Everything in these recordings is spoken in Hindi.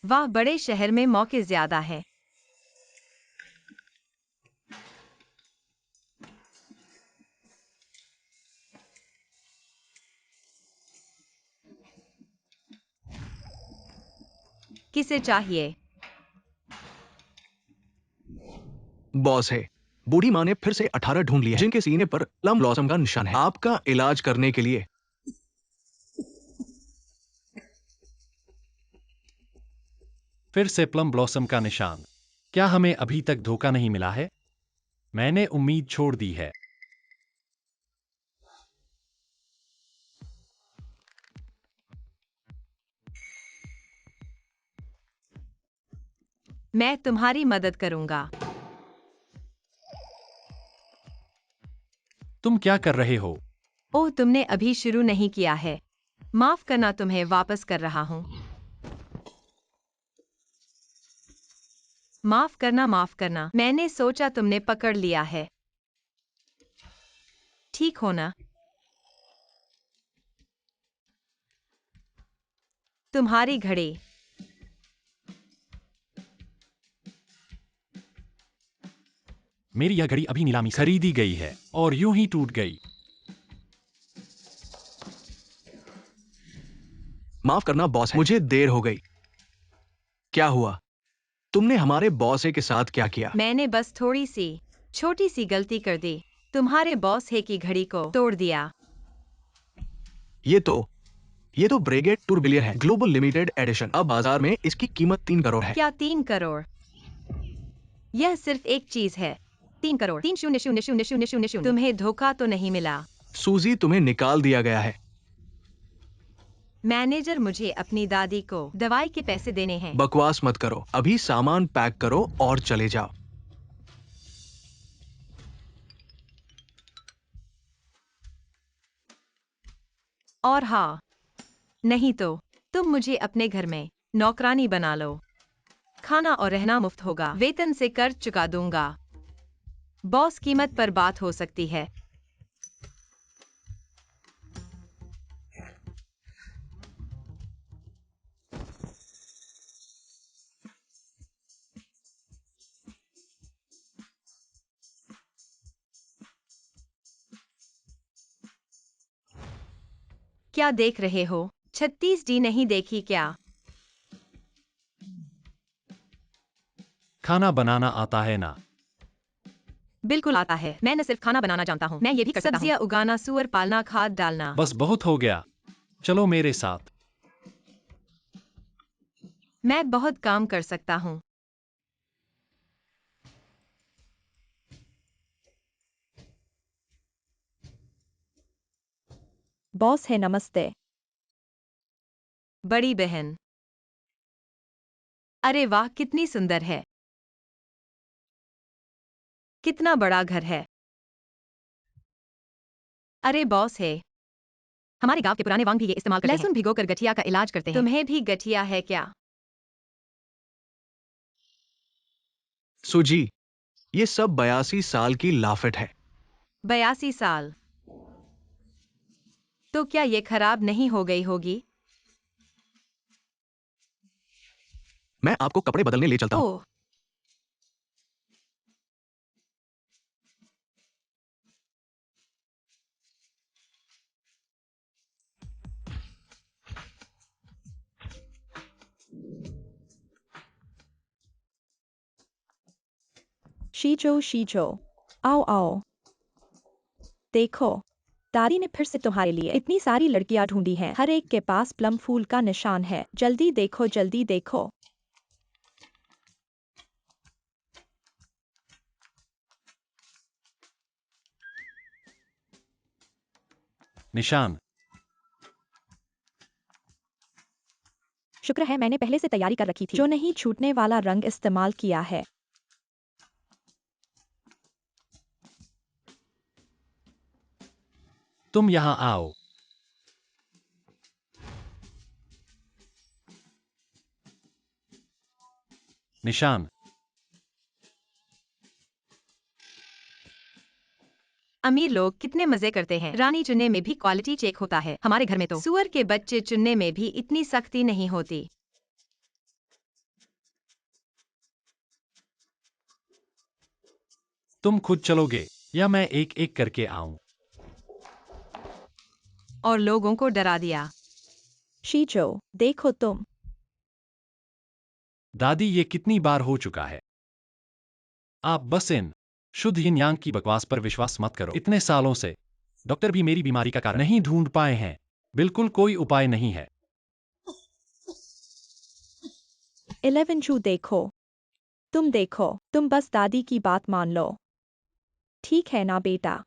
वाह, बड़े शहर में मौके ज्यादा है। किसे चाहिए? बॉस है। बूढ़ी माँ ने फिर से 18 ढूंढ लिए जिनके सीने पर प्लम ब्लॉसम का निशान है। आपका इलाज करने के लिए फिर से प्लम ब्लॉसम का निशान। क्या हमें अभी तक धोखा नहीं मिला है? मैंने उम्मीद छोड़ दी है। मैं तुम्हारी मदद करूंगा। तुम क्या कर रहे हो? ओह, तुमने अभी शुरू नहीं किया है। माफ करना, तुम्हें वापस कर रहा हूँ। माफ करना, माफ करना। मैंने सोचा तुमने पकड़ लिया है। ठीक हो ना? तुम्हारी घड़ी। मेरी यह घड़ी अभी नीलामी से खरीदी गई है और यूं ही टूट गई। माफ करना बॉस, मुझे देर हो गई। क्या हुआ? तुमने हमारे बॉस के साथ क्या किया? मैंने बस थोड़ी सी छोटी सी गलती कर दी। तुम्हारे बॉस है की घड़ी को तोड़ दिया। ये तो ब्रेगेट टूरबिलियर है, ग्लोबल लिमिटेड एडिशन। अब बाजार में इसकी कीमत 3 करोड़ है। क्या 3 करोड़? यह सिर्फ एक चीज है। 3 करोड़, 3 0 0 0 0 0 0। तुम्हें धोखा तो नहीं मिला? सूजी, तुम्हें निकाल दिया गया है। मैनेजर, मुझे अपनी दादी को दवाई के पैसे देने हैं। बकवास मत करो, अभी सामान पैक करो और चले जाओ। और हाँ, नहीं तो तुम मुझे अपने घर में नौकरानी बना लो। खाना और रहना मुफ्त होगा। वेतन से कर चुका दूंगा। बॉस, कीमत पर बात हो सकती है। क्या देख रहे हो? 36D नहीं देखी क्या? खाना बनाना आता है ना? बिल्कुल आता है। मैं न सिर्फ खाना बनाना जानता हूँ, मैं ये भी कर सकता हूँ। सब्जियां उगाना, सूअर पालना, खाद डालना। बस बहुत हो गया। चलो मेरे साथ। मैं बहुत काम कर सकता हूँ। बॉस है, नमस्ते। बड़ी बहन। अरे वाह, कितनी सुंदर है। कितना बड़ा घर है। अरे बॉस है। हमारे गांव के पुराने वांग भी ये इस्तेमाल करते हैं। लहसुन भिगोकर गठिया का इलाज करते हैं। तुम्हें भी गठिया है क्या? सूजी, ये सब 82 साल की लाफिट है। 82 साल? तो क्या ये खराब नहीं हो गई होगी? मैं आपको कपड़े बदलने ले चलता हूँ। ओह, शीजो शीजो, आओ आओ। देखो, दादी ने फिर से तुम्हारे लिए इतनी सारी लड़कियां ढूंढी हैं। हर एक के पास प्लम फूल का निशान है। जल्दी देखो, जल्दी देखो। निशान। शुक्र है मैंने पहले से तैयारी कर रखी थी। जो नहीं छूटने वाला रंग इस्तेमाल किया है। तुम यहाँ आओ। निशान। अमीर लोग कितने मजे करते हैं। रानी चुनने में भी क्वालिटी चेक होता है। हमारे घर में तो सुअर के बच्चे चुनने में भी इतनी सख्ती नहीं होती। तुम खुद चलोगे या मैं एक एक करके आऊं? और लोगों को डरा दिया। शीजो, देखो तुम। दादी, ये कितनी बार हो चुका है? आप बस इन शुद्ध यिन यांग की बकवास पर विश्वास मत करो। इतने सालों से डॉक्टर भी मेरी बीमारी का कारण नहीं ढूंढ पाए हैं। बिल्कुल कोई उपाय नहीं है। 11 जू देखो। तुम बस दादी की बात मान लो। ठीक है ना बेटा?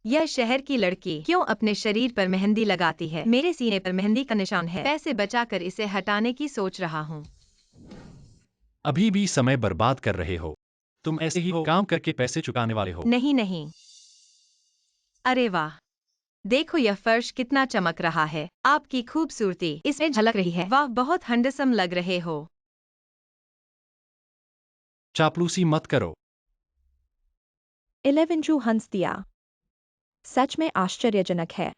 यह शहर की लड़की क्यों अपने शरीर पर मेहंदी लगाती है? मेरे सीने पर मेहंदी का निशान है। पैसे बचाकर इसे हटाने की सोच रहा हूँ। अभी भी समय बर्बाद कर रहे हो। तुम ऐसे ही हो, काम करके पैसे चुकाने वाले हो। नहीं नहीं। अरे वाह, देखो यह फर्श कितना चमक रहा है। आपकी खूबसूरती इसमें झलक रही है। वाह, बहुत हैंडसम लग रहे हो। चापलूसी मत करो। 11 जू हंस दिया। सच में आश्चर्यजनक है।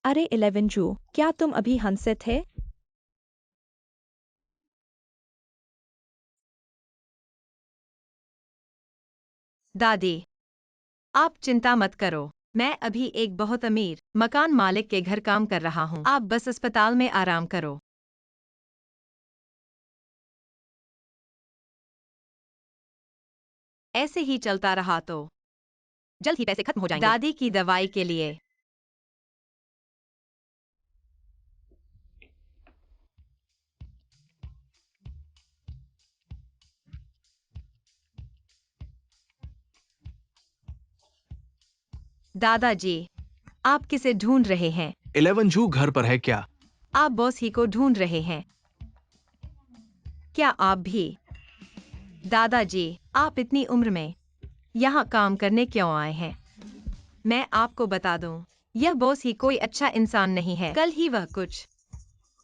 अरे 11 जू, क्या तुम अभी हंसे थे? दादी, आप चिंता मत करो। मैं अभी एक बहुत अमीर मकान मालिक के घर काम कर रहा हूँ। आप बस अस्पताल में आराम करो। ऐसे ही चलता रहा तो जल्द ही पैसे खत्म हो जाएंगे। दादी की दवाई के लिए। दादाजी, आप किसे ढूंढ रहे हैं? 11 जू घर पर है क्या? आप बॉस ही को ढूंढ रहे हैं। क्या आप भी? दादाजी, आप इतनी उम्र में यहाँ काम करने क्यों आए हैं? मैं आपको बता दूं, यह बॉस ही कोई अच्छा इंसान नहीं है। कल ही वह कुछ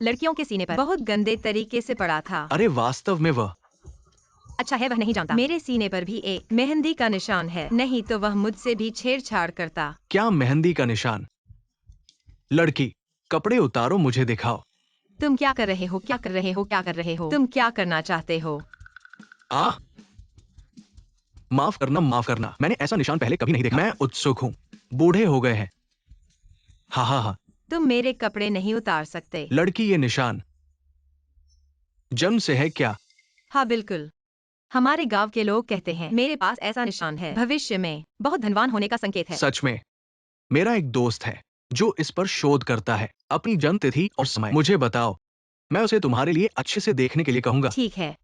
लड़कियों के सीने पर बहुत गंदे तरीके से पड़ा था। अरे वास्तव में वह अच्छा है वह नहीं जानता। मेरे सीने पर भी एक मेहंदी का निशान है, नहीं तो वह मुझसे भी छेड़छाड़ करता। क्या मेहंदी का निशान? लड़की, कपड़े उतारो, मुझे दिखाओ। तुम क्या कर रहे हो? क्या कर रहे हो? क्या कर रहे हो? तुम क्या करना चाहते हो? आ माफ करना, मैंने ऐसा निशान पहले कभी नहीं देखा। मैं उत्सुक हूँ। बूढ़े हो गए हैं। हाँ। तुम मेरे कपड़े नहीं उतार सकते। लड़की, ये निशान जन्म से है क्या? हाँ बिल्कुल। हमारे गांव के लोग कहते हैं मेरे पास ऐसा निशान है, भविष्य में बहुत धनवान होने का संकेत है। सच में? मेरा एक दोस्त है जो इस पर शोध करता है। अपनी जन्म तिथि और समय मुझे बताओ, मैं उसे तुम्हारे लिए अच्छे से देखने के लिए कहूंगा। ठीक है।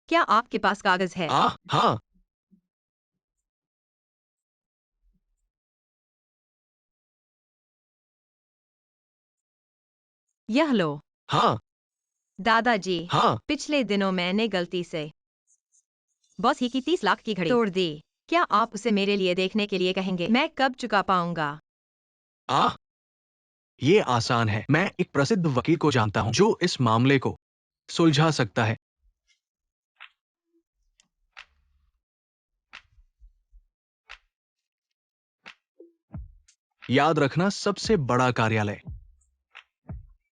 क्या आपके पास कागज है? हाँ। यह लो। हाँ। दादाजी, हाँ। पिछले दिनों मैंने गलती से बॉस ही की 30 लाख की घड़ी तोड़ दी। क्या आप उसे मेरे लिए देखने के लिए कहेंगे? मैं कब चुका पाऊंगा? आ ये आसान है। मैं एक प्रसिद्ध वकील को जानता हूँ जो इस मामले को सुलझा सकता है। याद रखना, सबसे बड़ा कार्यालय।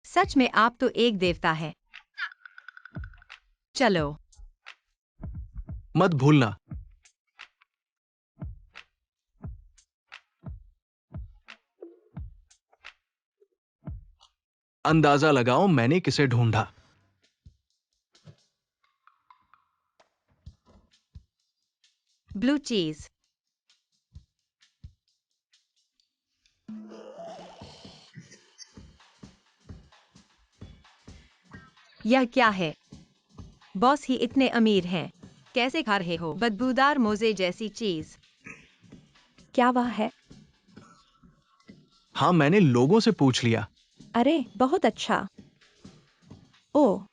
सच में आप तो एक देवता है। चलो। मत भूलना। अंदाजा लगाओ मैंने किसे ढूंढा। ब्लू चीज। यह क्या है? बॉस ही इतने अमीर हैं, कैसे खा रहे हो बदबूदार मोजे जैसी चीज? क्या वह है? हाँ, मैंने लोगों से पूछ लिया। अरे बहुत अच्छा। ओह,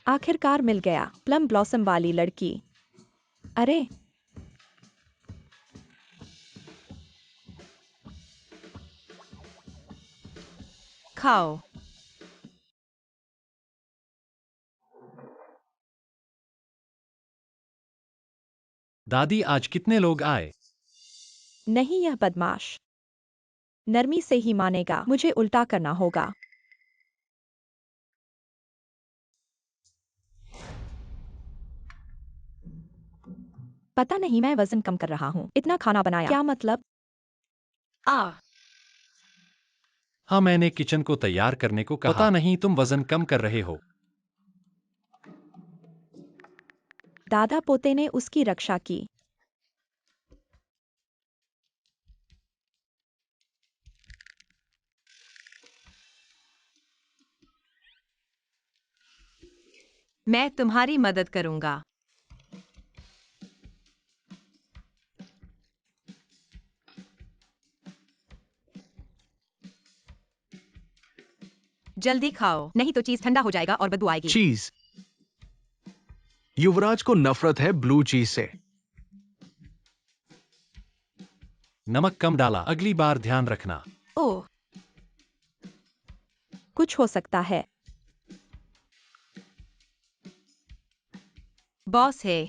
आखिरकार मिल गया। प्लम ब्लॉसम वाली लड़की। अरे खाओ। दादी, आज कितने लोग आए? नहीं, यह बदमाश। नरमी से ही मानेगा, मुझे उल्टा करना होगा। पता नहीं, मैं वजन कम कर रहा हूँ। इतना खाना बनाया, क्या मतलब? हाँ, मैंने किचन को तैयार करने को कहा। पता नहीं तुम वजन कम कर रहे हो। दादा पोते ने उसकी रक्षा की। मैं तुम्हारी मदद करूंगा। जल्दी खाओ, नहीं तो चीज ठंडा हो जाएगा और बदबू आएगी। चीज। युवराज को नफरत है ब्लू चीज से। नमक कम डाला, अगली बार ध्यान रखना। ओह, कुछ हो सकता है। बॉस है।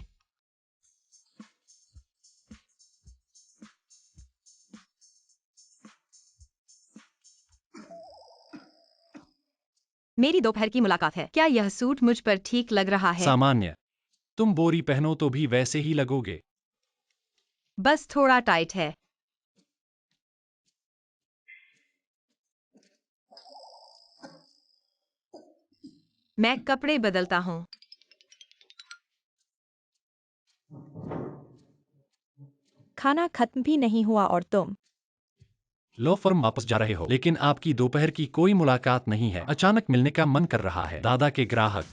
मेरी दोपहर की मुलाकात है। क्या यह सूट मुझ पर ठीक लग रहा है? सामान्य। तुम बोरी पहनो तो भी वैसे ही लगोगे। बस थोड़ा टाइट है। मैं कपड़े बदलता हूँ। खाना खत्म भी नहीं हुआ और तुम लो फर्म वापस जा रहे हो, लेकिन आपकी दोपहर की कोई मुलाकात नहीं है। अचानक मिलने का मन कर रहा है। दादा के ग्राहक।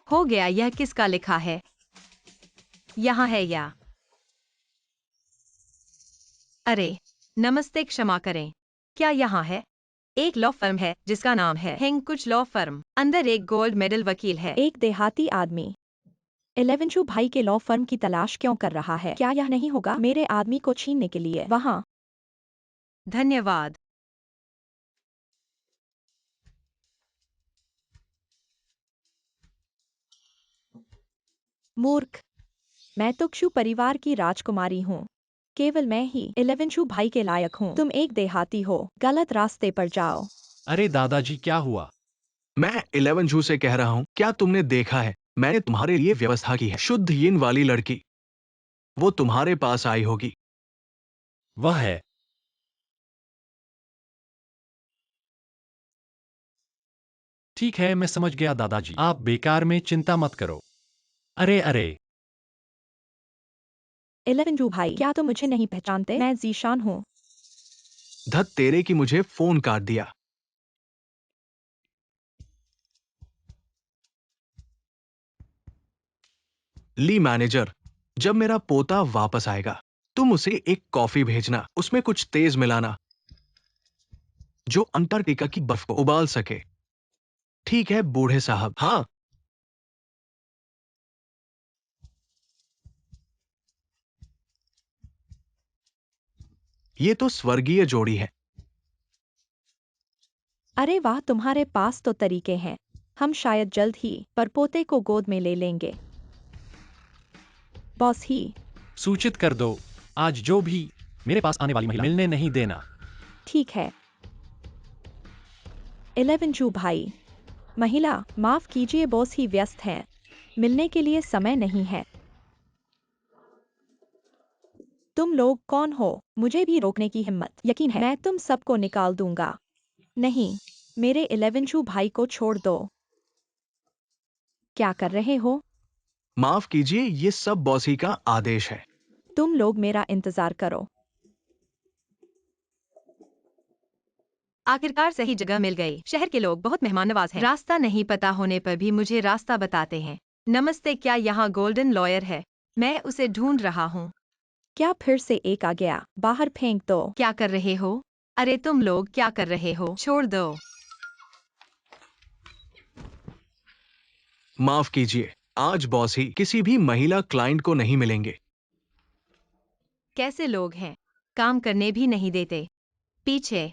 हो गया, यह किसका लिखा है? यहाँ है या? अरे, नमस्ते, क्षमा करें। क्या यहाँ है? एक लॉ फर्म है जिसका नाम है हेंग कुछ लॉ फर्म। अंदर एक गोल्ड मेडल वकील है। एक देहाती आदमी 11 भाई के लॉ फर्म की तलाश क्यों कर रहा है? क्या यह नहीं होगा मेरे आदमी को छीनने के लिए वहाँ? धन्यवाद। मूर्ख, मैं तो क्षु परिवार की राजकुमारी हूँ। केवल मैं ही 11 भाई के लायक हूँ। तुम एक देहाती हो, गलत रास्ते पर जाओ। अरे दादाजी, क्या हुआ? मैं 11 जू से कह रहा हूँ, क्या तुमने देखा है? मैंने तुम्हारे लिए व्यवस्था की है। शुद्ध यिन वाली लड़की। वो तुम्हारे पास आई होगी। वह है। ठीक है, मैं समझ गया दादाजी। आप बेकार में चिंता मत करो। अरे अरे। 11 भाई, क्या तुम मुझे नहीं पहचानते? मैं जीशान हूँ। धत तेरे की, मुझे फोन काट दिया। ली मैनेजर, जब मेरा पोता वापस आएगा तुम उसे एक कॉफी भेजना। उसमें कुछ तेज मिलाना जो अंटार्कटिका की बर्फ को उबाल सके। ठीक है बूढ़े साहब। हाँ। ये तो स्वर्गीय जोड़ी है। अरे वाह, तुम्हारे पास तो तरीके हैं। हम शायद जल्द ही परपोते को गोद में ले लेंगे। बॉस ही। सूचित कर दो, आज जो भी मेरे पास आने वाली महिला मिलने नहीं देना। ठीक है। 11 भाई। महिला, माफ कीजिए, बॉस ही व्यस्त हैं। मिलने के लिए समय नहीं है। तुम लोग कौन हो? मुझे भी रोकने की हिम्मत? यकीन है मैं तुम सबको निकाल दूंगा। नहीं, मेरे 11 भाई को छोड़ दो। क्या कर रहे हो? माफ कीजिए, ये सब बॉसी का आदेश है। तुम लोग मेरा इंतजार करो। आखिरकार सही जगह मिल गई। शहर के लोग बहुत मेहमान नवाज हैं। रास्ता नहीं पता होने पर भी मुझे रास्ता बताते हैं। नमस्ते, क्या यहाँ गोल्डन लॉयर है? मैं उसे ढूंढ रहा हूँ। क्या फिर से एक आ गया? बाहर फेंक दो। क्या कर रहे हो? अरे तुम लोग क्या कर रहे हो? छोड़ दो। माफ कीजिए, आज बॉस ही किसी भी महिला क्लाइंट को नहीं मिलेंगे। कैसे लोग हैं? काम करने भी नहीं देते। पीछे।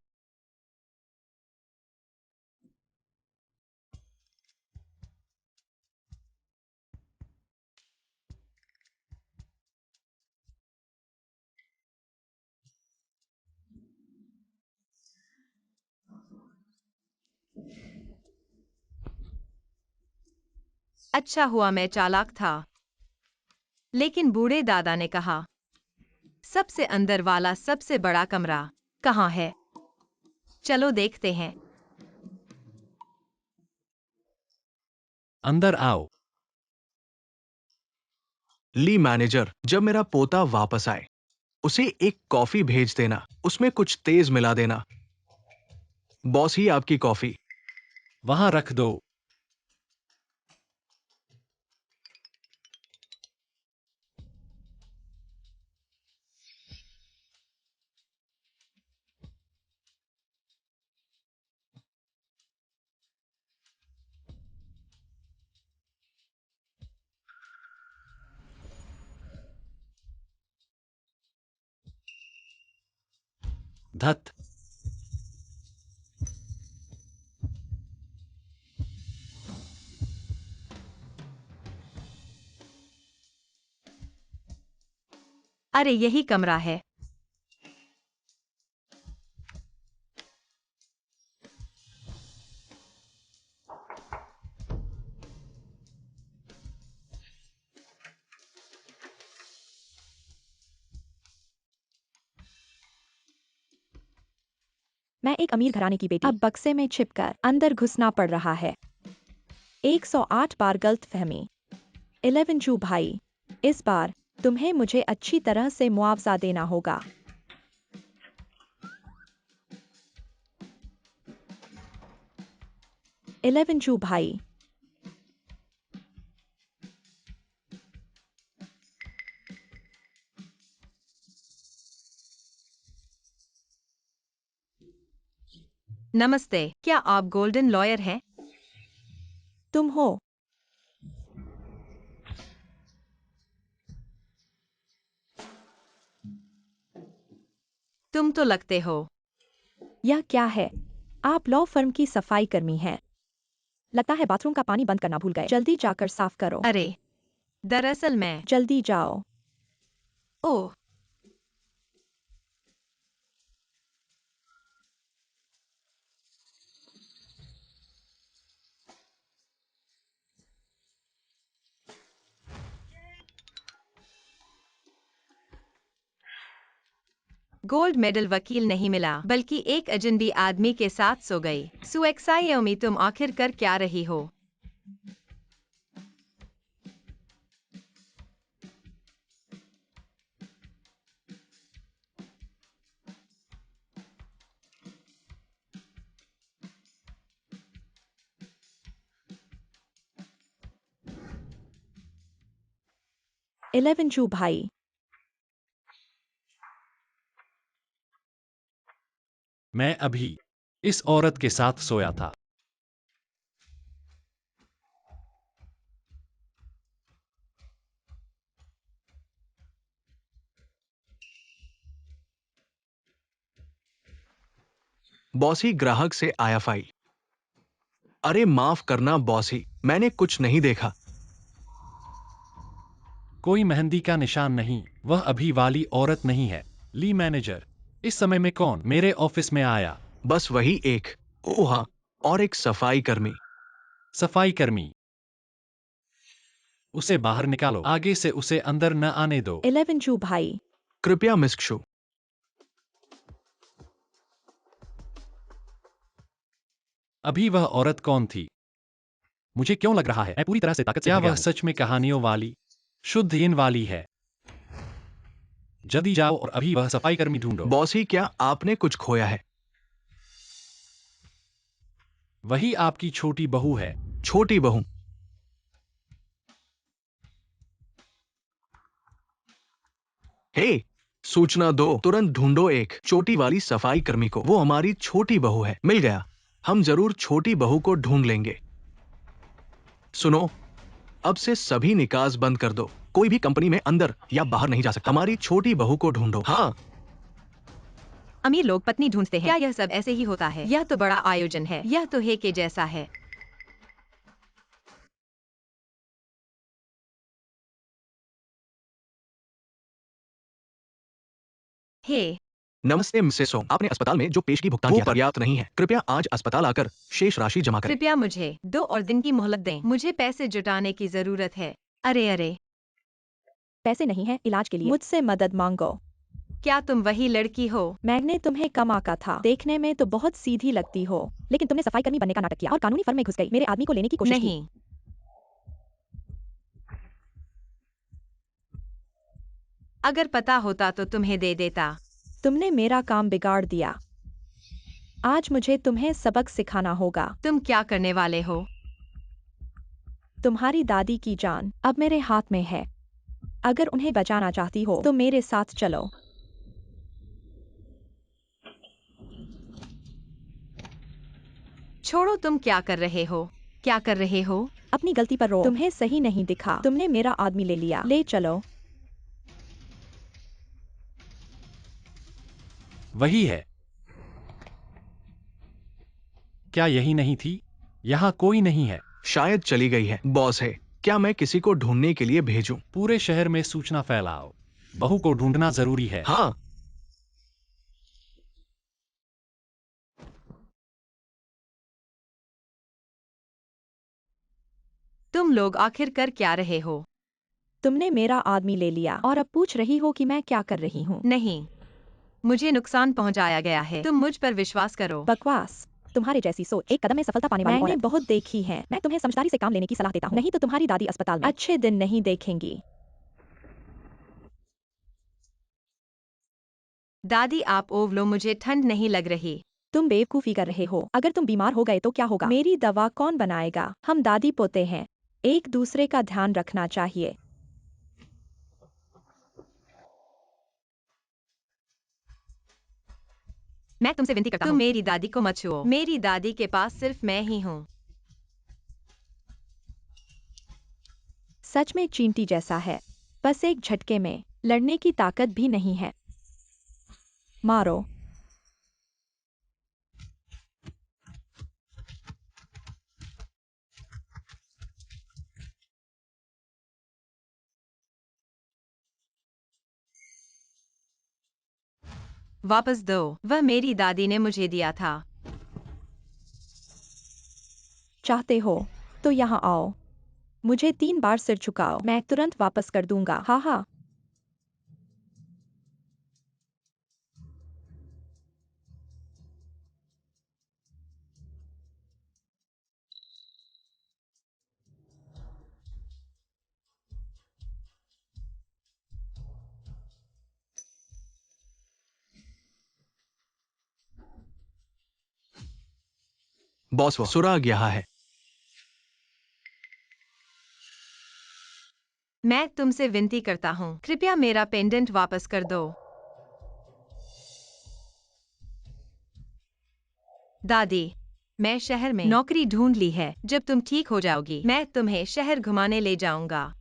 अच्छा हुआ मैं चालाक था। लेकिन बूढ़े दादा ने कहा, सबसे अंदर वाला सबसे बड़ा कमरा कहाँ है? चलो देखते हैं। अंदर आओ। ली मैनेजर, जब मेरा पोता वापस आए उसे एक कॉफी भेज देना, उसमें कुछ तेज मिला देना। बॉस ही आपकी कॉफी। वहां रख दो। धत। अरे यही कमरा है। मैं एक अमीर घराने की बेटी, अब बक्से में छिपकर अंदर घुसना पड़ रहा है। 108 बार गलतफहमी। 11 चू भाई, इस बार तुम्हें मुझे अच्छी तरह से मुआवजा देना होगा। 11 चू भाई। नमस्ते, क्या आप गोल्डन लॉयर हैं? तुम हो? तुम तो लगते हो। यह क्या है? आप लॉ फर्म की सफाई कर्मी हैं। लगता है बाथरूम का पानी बंद करना भूल गए। जल्दी जाकर साफ करो। अरे, दरअसल मैं। जल्दी जाओ। ओह, गोल्ड मेडल वकील नहीं मिला, बल्कि एक अजनबी आदमी के साथ सो गई। सुएक्सायोमी, तुम आखिर कर क्या रही हो? इलेवन चू भाई। मैं अभी इस औरत के साथ सोया था। बॉसी, ग्राहक से आया फाइल। अरे माफ करना बॉसी, मैंने कुछ नहीं देखा। कोई मेहंदी का निशान नहीं। वह अभी वाली औरत नहीं है। ली मैनेजर, इस समय में कौन मेरे ऑफिस में आया? बस वही एक। ओह हाँ, और एक सफाई कर्मी। सफाई कर्मी। उसे बाहर निकालो। आगे से उसे अंदर न आने दो। 11 चू भाई। कृपया मिस्कशू। अभी वह औरत कौन थी? मुझे क्यों लग रहा है मैं पूरी तरह से ताकत से क्या भर गया वह हूं? सच में कहानियों वाली, शुद्ध इन वाली है। जल्दी जाओ और अभी वह सफाई कर्मी ढूंढो। बॉसी, क्या आपने कुछ खोया है? वही आपकी छोटी बहू है। छोटी बहू? हे, सूचना दो, तुरंत ढूंढो एक छोटी वाली सफाई कर्मी को। वो हमारी छोटी बहू है। मिल गया। हम जरूर छोटी बहू को ढूंढ लेंगे। सुनो, अब से सभी निकास बंद कर दो। कोई भी कंपनी में अंदर या बाहर नहीं जा सकता। हमारी छोटी बहू को ढूंढो। हाँ, अमीर लोग पत्नी ढूंढते हैं। क्या यह सब ऐसे ही होता है? यह तो बड़ा आयोजन है। यह तो हे के जैसा है। हे, नमस्ते मिसेस सोंग, आपने अस्पताल में जो पेशगी भुगतान किया था, पर्याप्त नहीं है। कृपया आज अस्पताल आकर शेष राशि जमा करें। कृपया मुझे 2 और दिन की मोहलत दें। मुझे पैसे जुटाने की जरूरत है। अरे, पैसे नहीं है इलाज के लिए, मुझसे मदद मांगो। क्या तुम वही लड़की हो? मैंने तुम्हें कम आका था। देखने में तो बहुत सीधी लगती हो, लेकिन तुमने सफाई कर्मी बनने का नाटक किया और कानूनी फर्म में घुस गई। मेरे आदमी को लेने की कोशिश की। नहीं, अगर पता होता तो तुम्हें दे देता। तुमने मेरा काम बिगाड़ दिया। आज मुझे तुम्हें सबक सिखाना होगा। तुम क्या करने वाले हो? तुम्हारी दादी की जान अब मेरे हाथ में है। अगर उन्हें बचाना चाहती हो तो मेरे साथ चलो। छोड़ो, तुम क्या कर रहे हो? क्या कर रहे हो? अपनी गलती पर रो। तुम्हें सही नहीं दिखा। तुमने मेरा आदमी ले लिया। ले चलो। वही है। क्या यही नहीं थी? यहाँ कोई नहीं है। शायद चली गई है। बॉस है, क्या मैं किसी को ढूंढने के लिए भेजूं? पूरे शहर में सूचना फैलाओ। बहू को ढूंढना जरूरी है। हाँ। तुम लोग आखिर कर क्या रहे हो? तुमने मेरा आदमी ले लिया और अब पूछ रही हो कि मैं क्या कर रही हूँ। नहीं, मुझे नुकसान पहुंचाया गया है। तुम मुझ पर विश्वास करो। बकवास। तुम्हारे जैसी सोच एक कदम में सफलता पाने वाली मैंने बहुत देखी है। मैं तुम्हें समझदारी से काम लेने की सलाह देता हूँ, नहीं तो तुम्हारी दादी अस्पताल में अच्छे दिन नहीं देखेंगी। दादी, आप ओव लो, मुझे ठंड नहीं लग रही। तुम बेवकूफी कर रहे हो। अगर तुम बीमार हो गए तो क्या होगा? मेरी दवा कौन बनाएगा? हम दादी पोते हैं। एक दूसरे का ध्यान रखना चाहिए। मैं तुमसे विनती करता हूँ, तुम मेरी दादी को मत छुओ। मेरी दादी के पास सिर्फ मैं ही हूँ। सच में चींटी जैसा है। बस एक झटके में लड़ने की ताकत भी नहीं है। मारो। वापस दो, वह मेरी दादी ने मुझे दिया था। चाहते हो तो यहाँ आओ। मुझे 3 बार सिर झुकाओ, मैं तुरंत वापस कर दूंगा। हाँ हाँ। बॉस, वो सुराग यहाँ है। मैं तुमसे विनती करता हूँ, कृपया मेरा पेंडेंट वापस कर दो। दादी, मैं शहर में नौकरी ढूंढ ली है। जब तुम ठीक हो जाओगी, मैं तुम्हें शहर घुमाने ले जाऊंगा।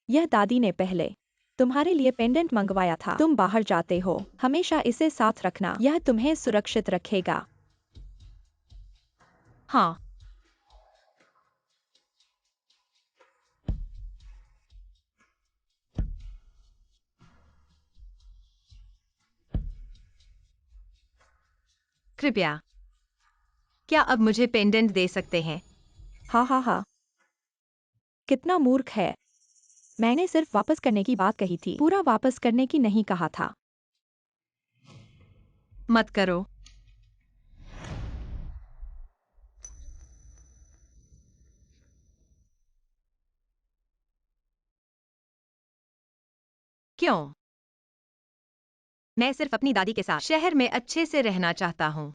यह दादी ने पहले तुम्हारे लिए पेंडेंट मंगवाया था। तुम बाहर जाते हो, हमेशा इसे साथ रखना। यह तुम्हें सुरक्षित रखेगा। हाँ, कृपया, क्या अब मुझे पेंडेंट दे सकते हैं? हाँ हाँ हाँ। कितना मूर्ख है। मैंने सिर्फ वापस करने की बात कही थी, पूरा वापस करने की नहीं कहा था। मत करो। क्यों? मैं सिर्फ अपनी दादी के साथ शहर में अच्छे से रहना चाहता हूँ।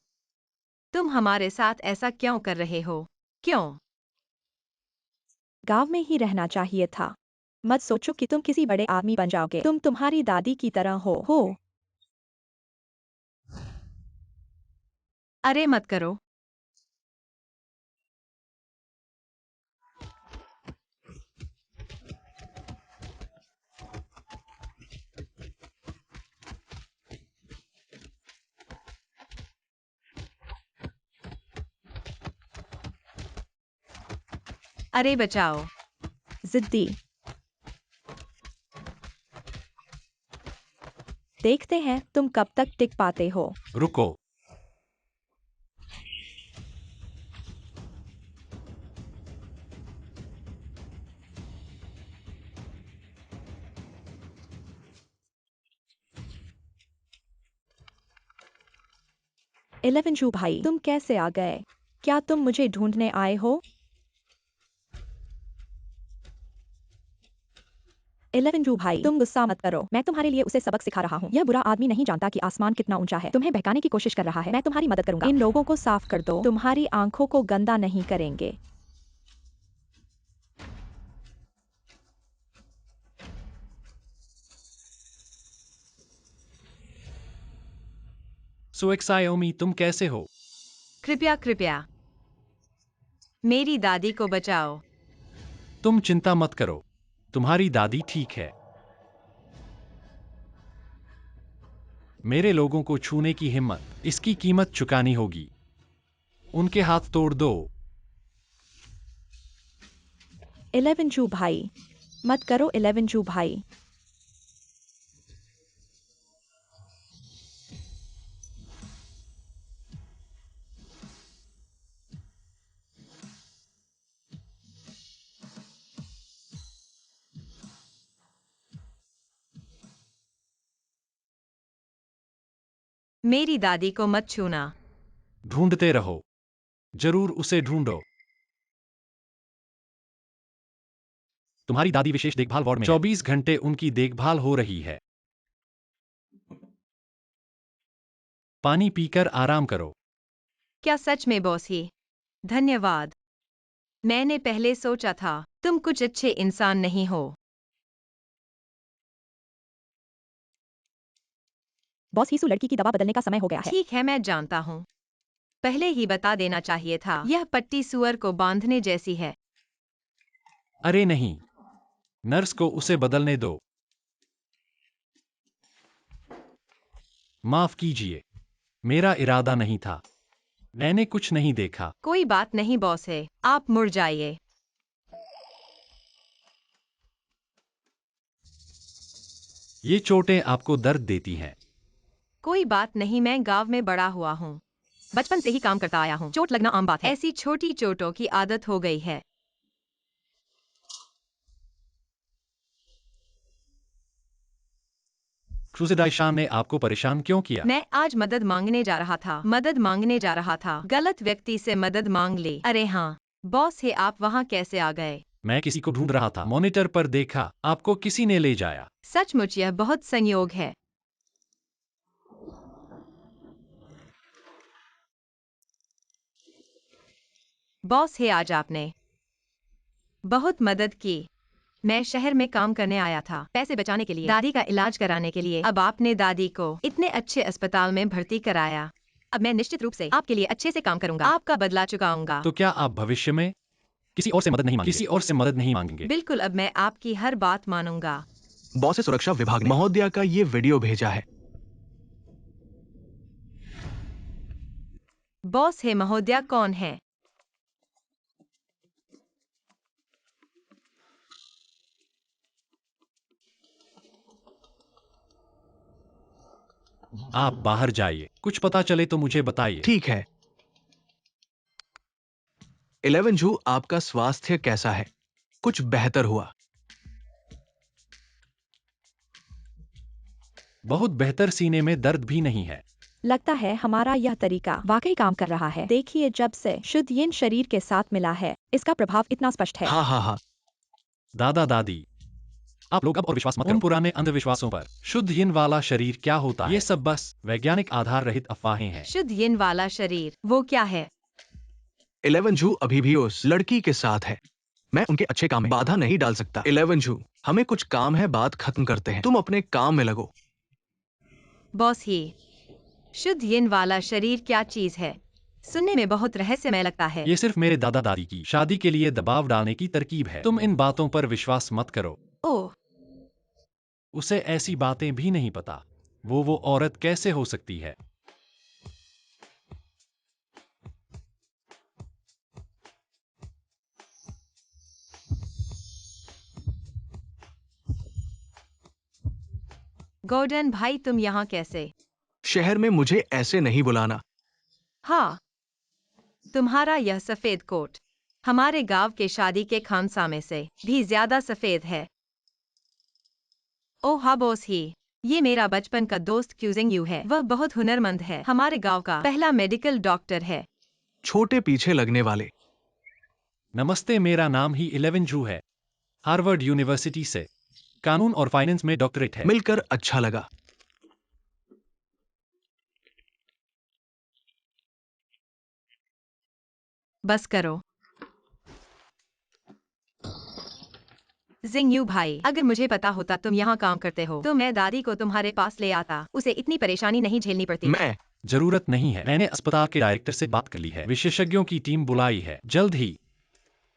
तुम हमारे साथ ऐसा क्यों कर रहे हो? क्यों? गांव में ही रहना चाहिए था। मत सोचो कि तुम किसी बड़े आदमी बन जाओगे। तुम तुम्हारी दादी की तरह हो। अरे मत करो। अरे बचाओ। जिद्दी। देखते हैं तुम कब तक टिक पाते हो। रुको। इलेवेंजू भाई, तुम कैसे आ गए? क्या तुम मुझे ढूंढने आए हो? इलेवेंजू भाई, तुम गुस्सा मत करो, मैं तुम्हारे लिए उसे सबक सिखा रहा हूँ। यह बुरा आदमी नहीं जानता कि आसमान कितना ऊंचा है। तुम्हें बहकाने की कोशिश कर रहा है। मैं तुम्हारी मदद करूंगा। इन लोगों को साफ कर दो। तुम्हारी आंखों को गंदा नहीं करेंगे। सुएक्सायोमी, तुम कैसे हो? कृपया कृपया मेरी दादी को बचाओ। तुम चिंता मत करो, तुम्हारी दादी ठीक है। मेरे लोगों को छूने की हिम्मत, इसकी कीमत चुकानी होगी। उनके हाथ तोड़ दो। इलेवेंजू भाई, मत करो इलेवेंजू भाई। मेरी दादी को मत छूना। ढूंढते रहो, जरूर उसे ढूंढो। तुम्हारी दादी विशेष देखभाल वार्ड में 24 घंटे उनकी देखभाल हो रही है। पानी पीकर आराम करो। क्या सच में बॉस ही? धन्यवाद। मैंने पहले सोचा था तुम कुछ अच्छे इंसान नहीं हो। बॉस हीसू, लड़की की दवा बदलने का समय हो गया है। ठीक है, मैं जानता हूँ। पहले ही बता देना चाहिए था। यह पट्टी सुअर को बांधने जैसी है। अरे नहीं, नर्स को उसे बदलने दो। माफ कीजिए, मेरा इरादा नहीं था। मैंने कुछ नहीं देखा। कोई बात नहीं बॉस है, आप मुड़ जाइए। ये चोटें आपको दर्द देती हैं। कोई बात नहीं, मैं गांव में बड़ा हुआ हूँ। बचपन से ही काम करता आया हूँ। चोट लगना आम बात है। ऐसी छोटी चोटों की आदत हो गई है। क्रूसेडाइशान ने आपको परेशान क्यों किया? मैं आज मदद मांगने जा रहा था। मदद मांगने जा रहा था। गलत व्यक्ति से मदद मांग ली। अरे हाँ, बॉस है, आप वहाँ कैसे आ गए? मैं किसी को ढूंढ रहा था। मॉनिटर पर देखा, आपको किसी ने ले जाया। सचमुच यह बहुत संयोग है। बॉस है, आज आपने बहुत मदद की। मैं शहर में काम करने आया था, पैसे बचाने के लिए, दादी का इलाज कराने के लिए। अब आपने दादी को इतने अच्छे अस्पताल में भर्ती कराया। अब मैं निश्चित रूप से आपके लिए अच्छे से काम करूंगा, आपका बदला चुकाऊंगा। तो क्या आप भविष्य में किसी और से मदद नहीं मांगेंगे? किसी और से मदद नहीं मांगेंगे? बिल्कुल, अब मैं आपकी हर बात मानूंगा। बॉस से सुरक्षा विभाग ने महोदया का ये वीडियो भेजा है। बॉस है महोदया कौन है? आप बाहर जाइए, कुछ पता चले तो मुझे बताइए। ठीक है। इलेवेंजू, आपका स्वास्थ्य कैसा है? कुछ बेहतर हुआ? बहुत बेहतर, सीने में दर्द भी नहीं है। लगता है हमारा यह तरीका वाकई काम कर रहा है। देखिए, जब से शुद्ध यिन शरीर के साथ मिला है, इसका प्रभाव इतना स्पष्ट है। हाँ हाँ हाँ। दादा दादी, आप लोग अब और विश्वास मत करो उन पुराने अंधविश्वासों पर। शुद्ध यिन वाला शरीर क्या होता है? ये सब बस वैज्ञानिक आधार रहित अफवाहें हैं। शुद्ध यिन वाला शरीर वो क्या है? इलेवेंजू अभी भी उस लड़की के साथ है। मैं उनके अच्छे काम में बाधा नहीं डाल सकता। इलेवेंजू, हमें कुछ काम है, बात खत्म करते हैं। तुम अपने काम में लगो। बॉस ही, शुद्ध यिन वाला शरीर क्या चीज है? सुनने में बहुत रहस्यमय लगता है। ये सिर्फ मेरे दादा दादी की शादी के लिए दबाव डालने की तरकीब है। तुम इन बातों पर विश्वास मत करो। ओह, उसे ऐसी बातें भी नहीं पता। वो औरत कैसे हो सकती है? गॉर्डन भाई, तुम यहाँ कैसे? शहर में मुझे ऐसे नहीं बुलाना। हाँ, तुम्हारा यह सफेद कोट हमारे गांव के शादी के खानसामे से भी ज्यादा सफेद है। ओह हाँ बॉस ही, ये मेरा बचपन का दोस्त क्यूजिंग यू है। वह बहुत हुनरमंद है, हमारे गांव का पहला मेडिकल डॉक्टर है। छोटे पीछे लगने वाले। नमस्ते, मेरा नाम ही 11 जू है। हार्वर्ड यूनिवर्सिटी से कानून और फाइनेंस में डॉक्टरेट है। मिलकर अच्छा लगा। बस करो जिंग यू भाई, अगर मुझे पता होता तुम यहाँ काम करते हो तो मैं दादी को तुम्हारे पास ले आता, उसे इतनी परेशानी नहीं झेलनी पड़ती। मैं जरूरत नहीं है, मैंने अस्पताल के डायरेक्टर से बात कर ली है, विशेषज्ञों की टीम बुलाई है, जल्द ही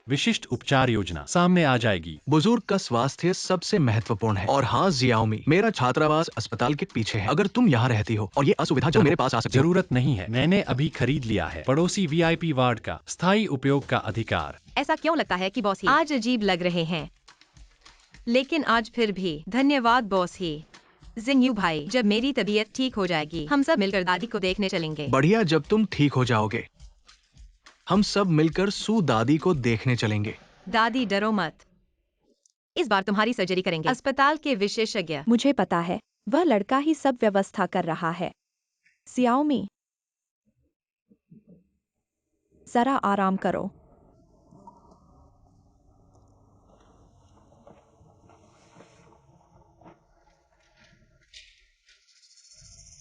विशिष्ट उपचार योजना सामने आ जाएगी। बुजुर्ग का स्वास्थ्य सबसे महत्वपूर्ण है। और हाँ जियाओमी, मेरा छात्रावास अस्पताल के पीछे है। अगर तुम यहाँ रहती हो और ये असुविधा जो मेरे पास आ सकती हो। जरूरत नहीं है, मैंने अभी खरीद लिया है पड़ोसी वीआईपी वार्ड का स्थायी उपयोग का अधिकार। ऐसा क्यों लगता है कि बॉस ही आज अजीब लग रहे हैं, लेकिन आज फिर भी धन्यवाद बॉस ही। जिंग यू भाई, जब मेरी तबीयत ठीक हो जाएगी हम सब मिलकर दादी को देखने चलेंगे। बढ़िया, जब तुम ठीक हो जाओगे हम सब मिलकर सू दादी को देखने चलेंगे। दादी डरो मत, इस बार तुम्हारी सर्जरी करेंगे। अस्पताल के विशेषज्ञ। मुझे पता है, वह लड़का ही सब व्यवस्था कर रहा है। सियाओमी, जरा आराम करो।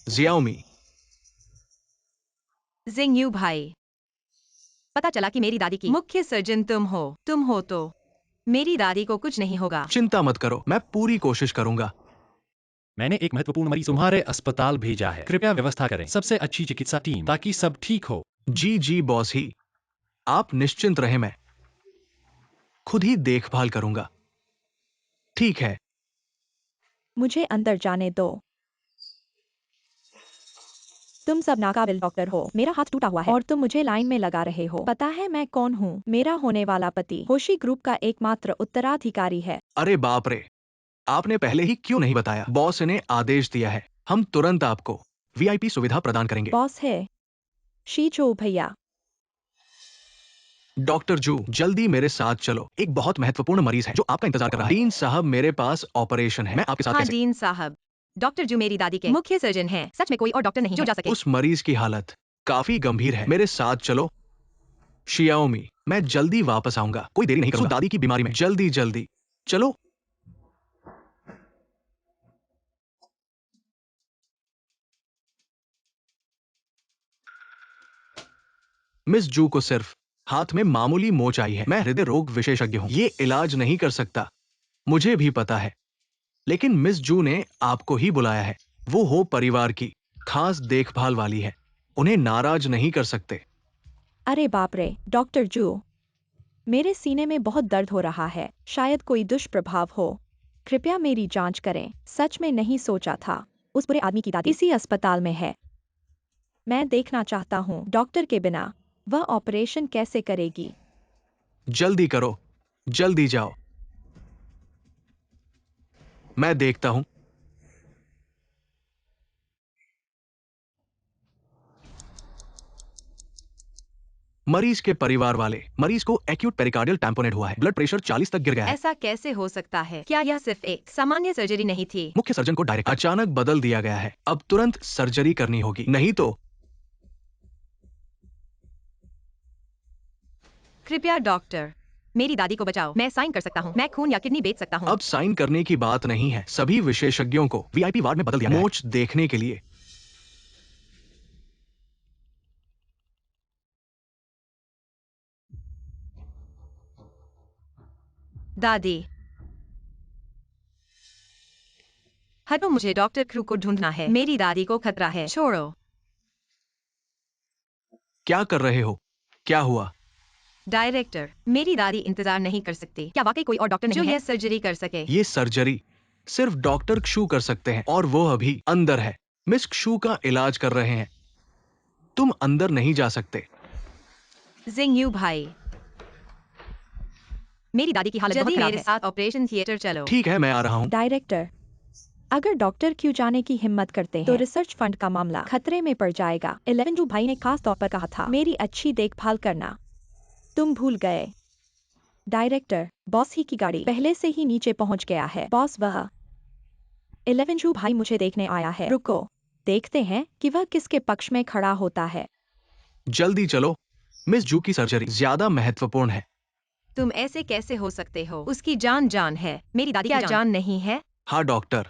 जियाओमी, जिंग यू भाई, पता चला कि मेरी दादी की मुख्य सर्जन तुम हो तो मेरी दादी को कुछ नहीं होगा। चिंता मत करो, मैं पूरी कोशिश करूंगा। मैंने एक महत्वपूर्ण मरीज तुम्हारे अस्पताल भेजा है, कृपया व्यवस्था करें सबसे अच्छी चिकित्सा टीम ताकि सब ठीक हो। जी बॉस ही, आप निश्चिंत रहे, मैं खुद ही देखभाल करूंगा। ठीक है। मुझे अंदर जाने दो। तुम सब नाकाबिल डॉक्टर हो, मेरा हाथ टूटा हुआ है और तुम मुझे लाइन में लगा रहे हो। पता है मैं कौन हूँ? मेरा होने वाला पति होशी ग्रुप का एकमात्र उत्तराधिकारी है। अरे बाप रे, आपने पहले ही क्यों नहीं बताया? बॉस ने आदेश दिया है, हम तुरंत आपको वीआईपी सुविधा प्रदान करेंगे। बॉस है शीचो भैया। डॉक्टर जू, जल्दी मेरे साथ चलो, एक बहुत महत्वपूर्ण मरीज है जो आपका इंतजार कर रहा है। डीन साहब, मेरे पास ऑपरेशन है, मैं आपके साथ हाँ कैसे? डीन साहब, डॉक्टर जो मेरी दादी के मुख्य सर्जन हैं, सच में कोई और डॉक्टर नहीं जो जा सके। उस मरीज की हालत काफी गंभीर है, मेरे साथ चलो। शियाओमी, मैं जल्दी वापस आऊंगा, कोई देरी नहीं करूंगा। दादी की बीमारी में जल्दी चलो। मिस जू को सिर्फ हाथ में मामूली मोच आई है। मैं हृदय रोग विशेषज्ञ हूं, ये इलाज नहीं कर सकता, मुझे भी पता है, लेकिन मिस जू ने आपको ही बुलाया है। वो हो परिवार की खास देखभाल वाली है, उन्हें नाराज नहीं कर सकते। अरे बाप रे, डॉक्टर जू, मेरे सीने में बहुत दर्द हो रहा है, शायद कोई दुष्प्रभाव हो। कृपया मेरी जांच करें। सच में नहीं सोचा था उस बुरे आदमी की दादी इसी अस्पताल में है। मैं देखना चाहता हूँ डॉक्टर के बिना वह ऑपरेशन कैसे करेगी। जल्दी करो, जल्दी जाओ, मैं देखता हूं। मरीज के परिवार वाले, मरीज को एक्यूट पेरिकार्डियल टैम्पोनेट हुआ है, ब्लड प्रेशर 40 तक गिर गया है। ऐसा कैसे हो सकता है? क्या यह सिर्फ एक सामान्य सर्जरी नहीं थी? मुख्य सर्जन को डायरेक्ट अचानक बदल दिया गया है, अब तुरंत सर्जरी करनी होगी, नहीं तो। कृपया डॉक्टर, मेरी दादी को बचाओ। मैं साइन कर सकता हूँ, मैं खून या किडनी बेच सकता हूँ। अब साइन करने की बात नहीं है, सभी विशेषज्ञों को वीआईपी वार्ड में बदल दिया गया है, मोच देखने के लिए। दादी हटो, मुझे डॉक्टर क्रू को ढूंढना है, मेरी दादी को खतरा है, छोड़ो। क्या कर रहे हो? क्या हुआ? डायरेक्टर, मेरी दादी इंतजार नहीं कर सकती। क्या वाकई कोई और डॉक्टर नहीं जो यह सर्जरी कर सके? ये सर्जरी सिर्फ डॉक्टर क्षू कर सकते हैं और वो अभी अंदर है। मिस क्षू का इलाज कर रहे हैं, तुम अंदर नहीं जा सकते। जिंग यू भाई, मेरी दादी की हालत बहुत खराब है। मेरे साथ ऑपरेशन थिएटर चलो। ठीक है, मैं आ रहा हूँ। डायरेक्टर, अगर डॉक्टर क्यों जाने की हिम्मत करते हैं तो रिसर्च फंड का मामला खतरे में पड़ जाएगा। 11 जू भाई ने खास तौर पर कहा था मेरी अच्छी देखभाल करना। तुम भूल गए। डायरेक्टर, बॉस ही की गाड़ी पहले से ही नीचे पहुंच गया है। बॉस वह 11 जू भाई मुझे देखने आया है। रुको, देखते हैं कि वह किसके पक्ष में खड़ा होता है। जल्दी चलो, मिस जू की सर्जरी ज्यादा महत्वपूर्ण है। तुम ऐसे कैसे हो सकते हो? उसकी जान है, मेरी दादी की जान नहीं है। हाँ डॉक्टर,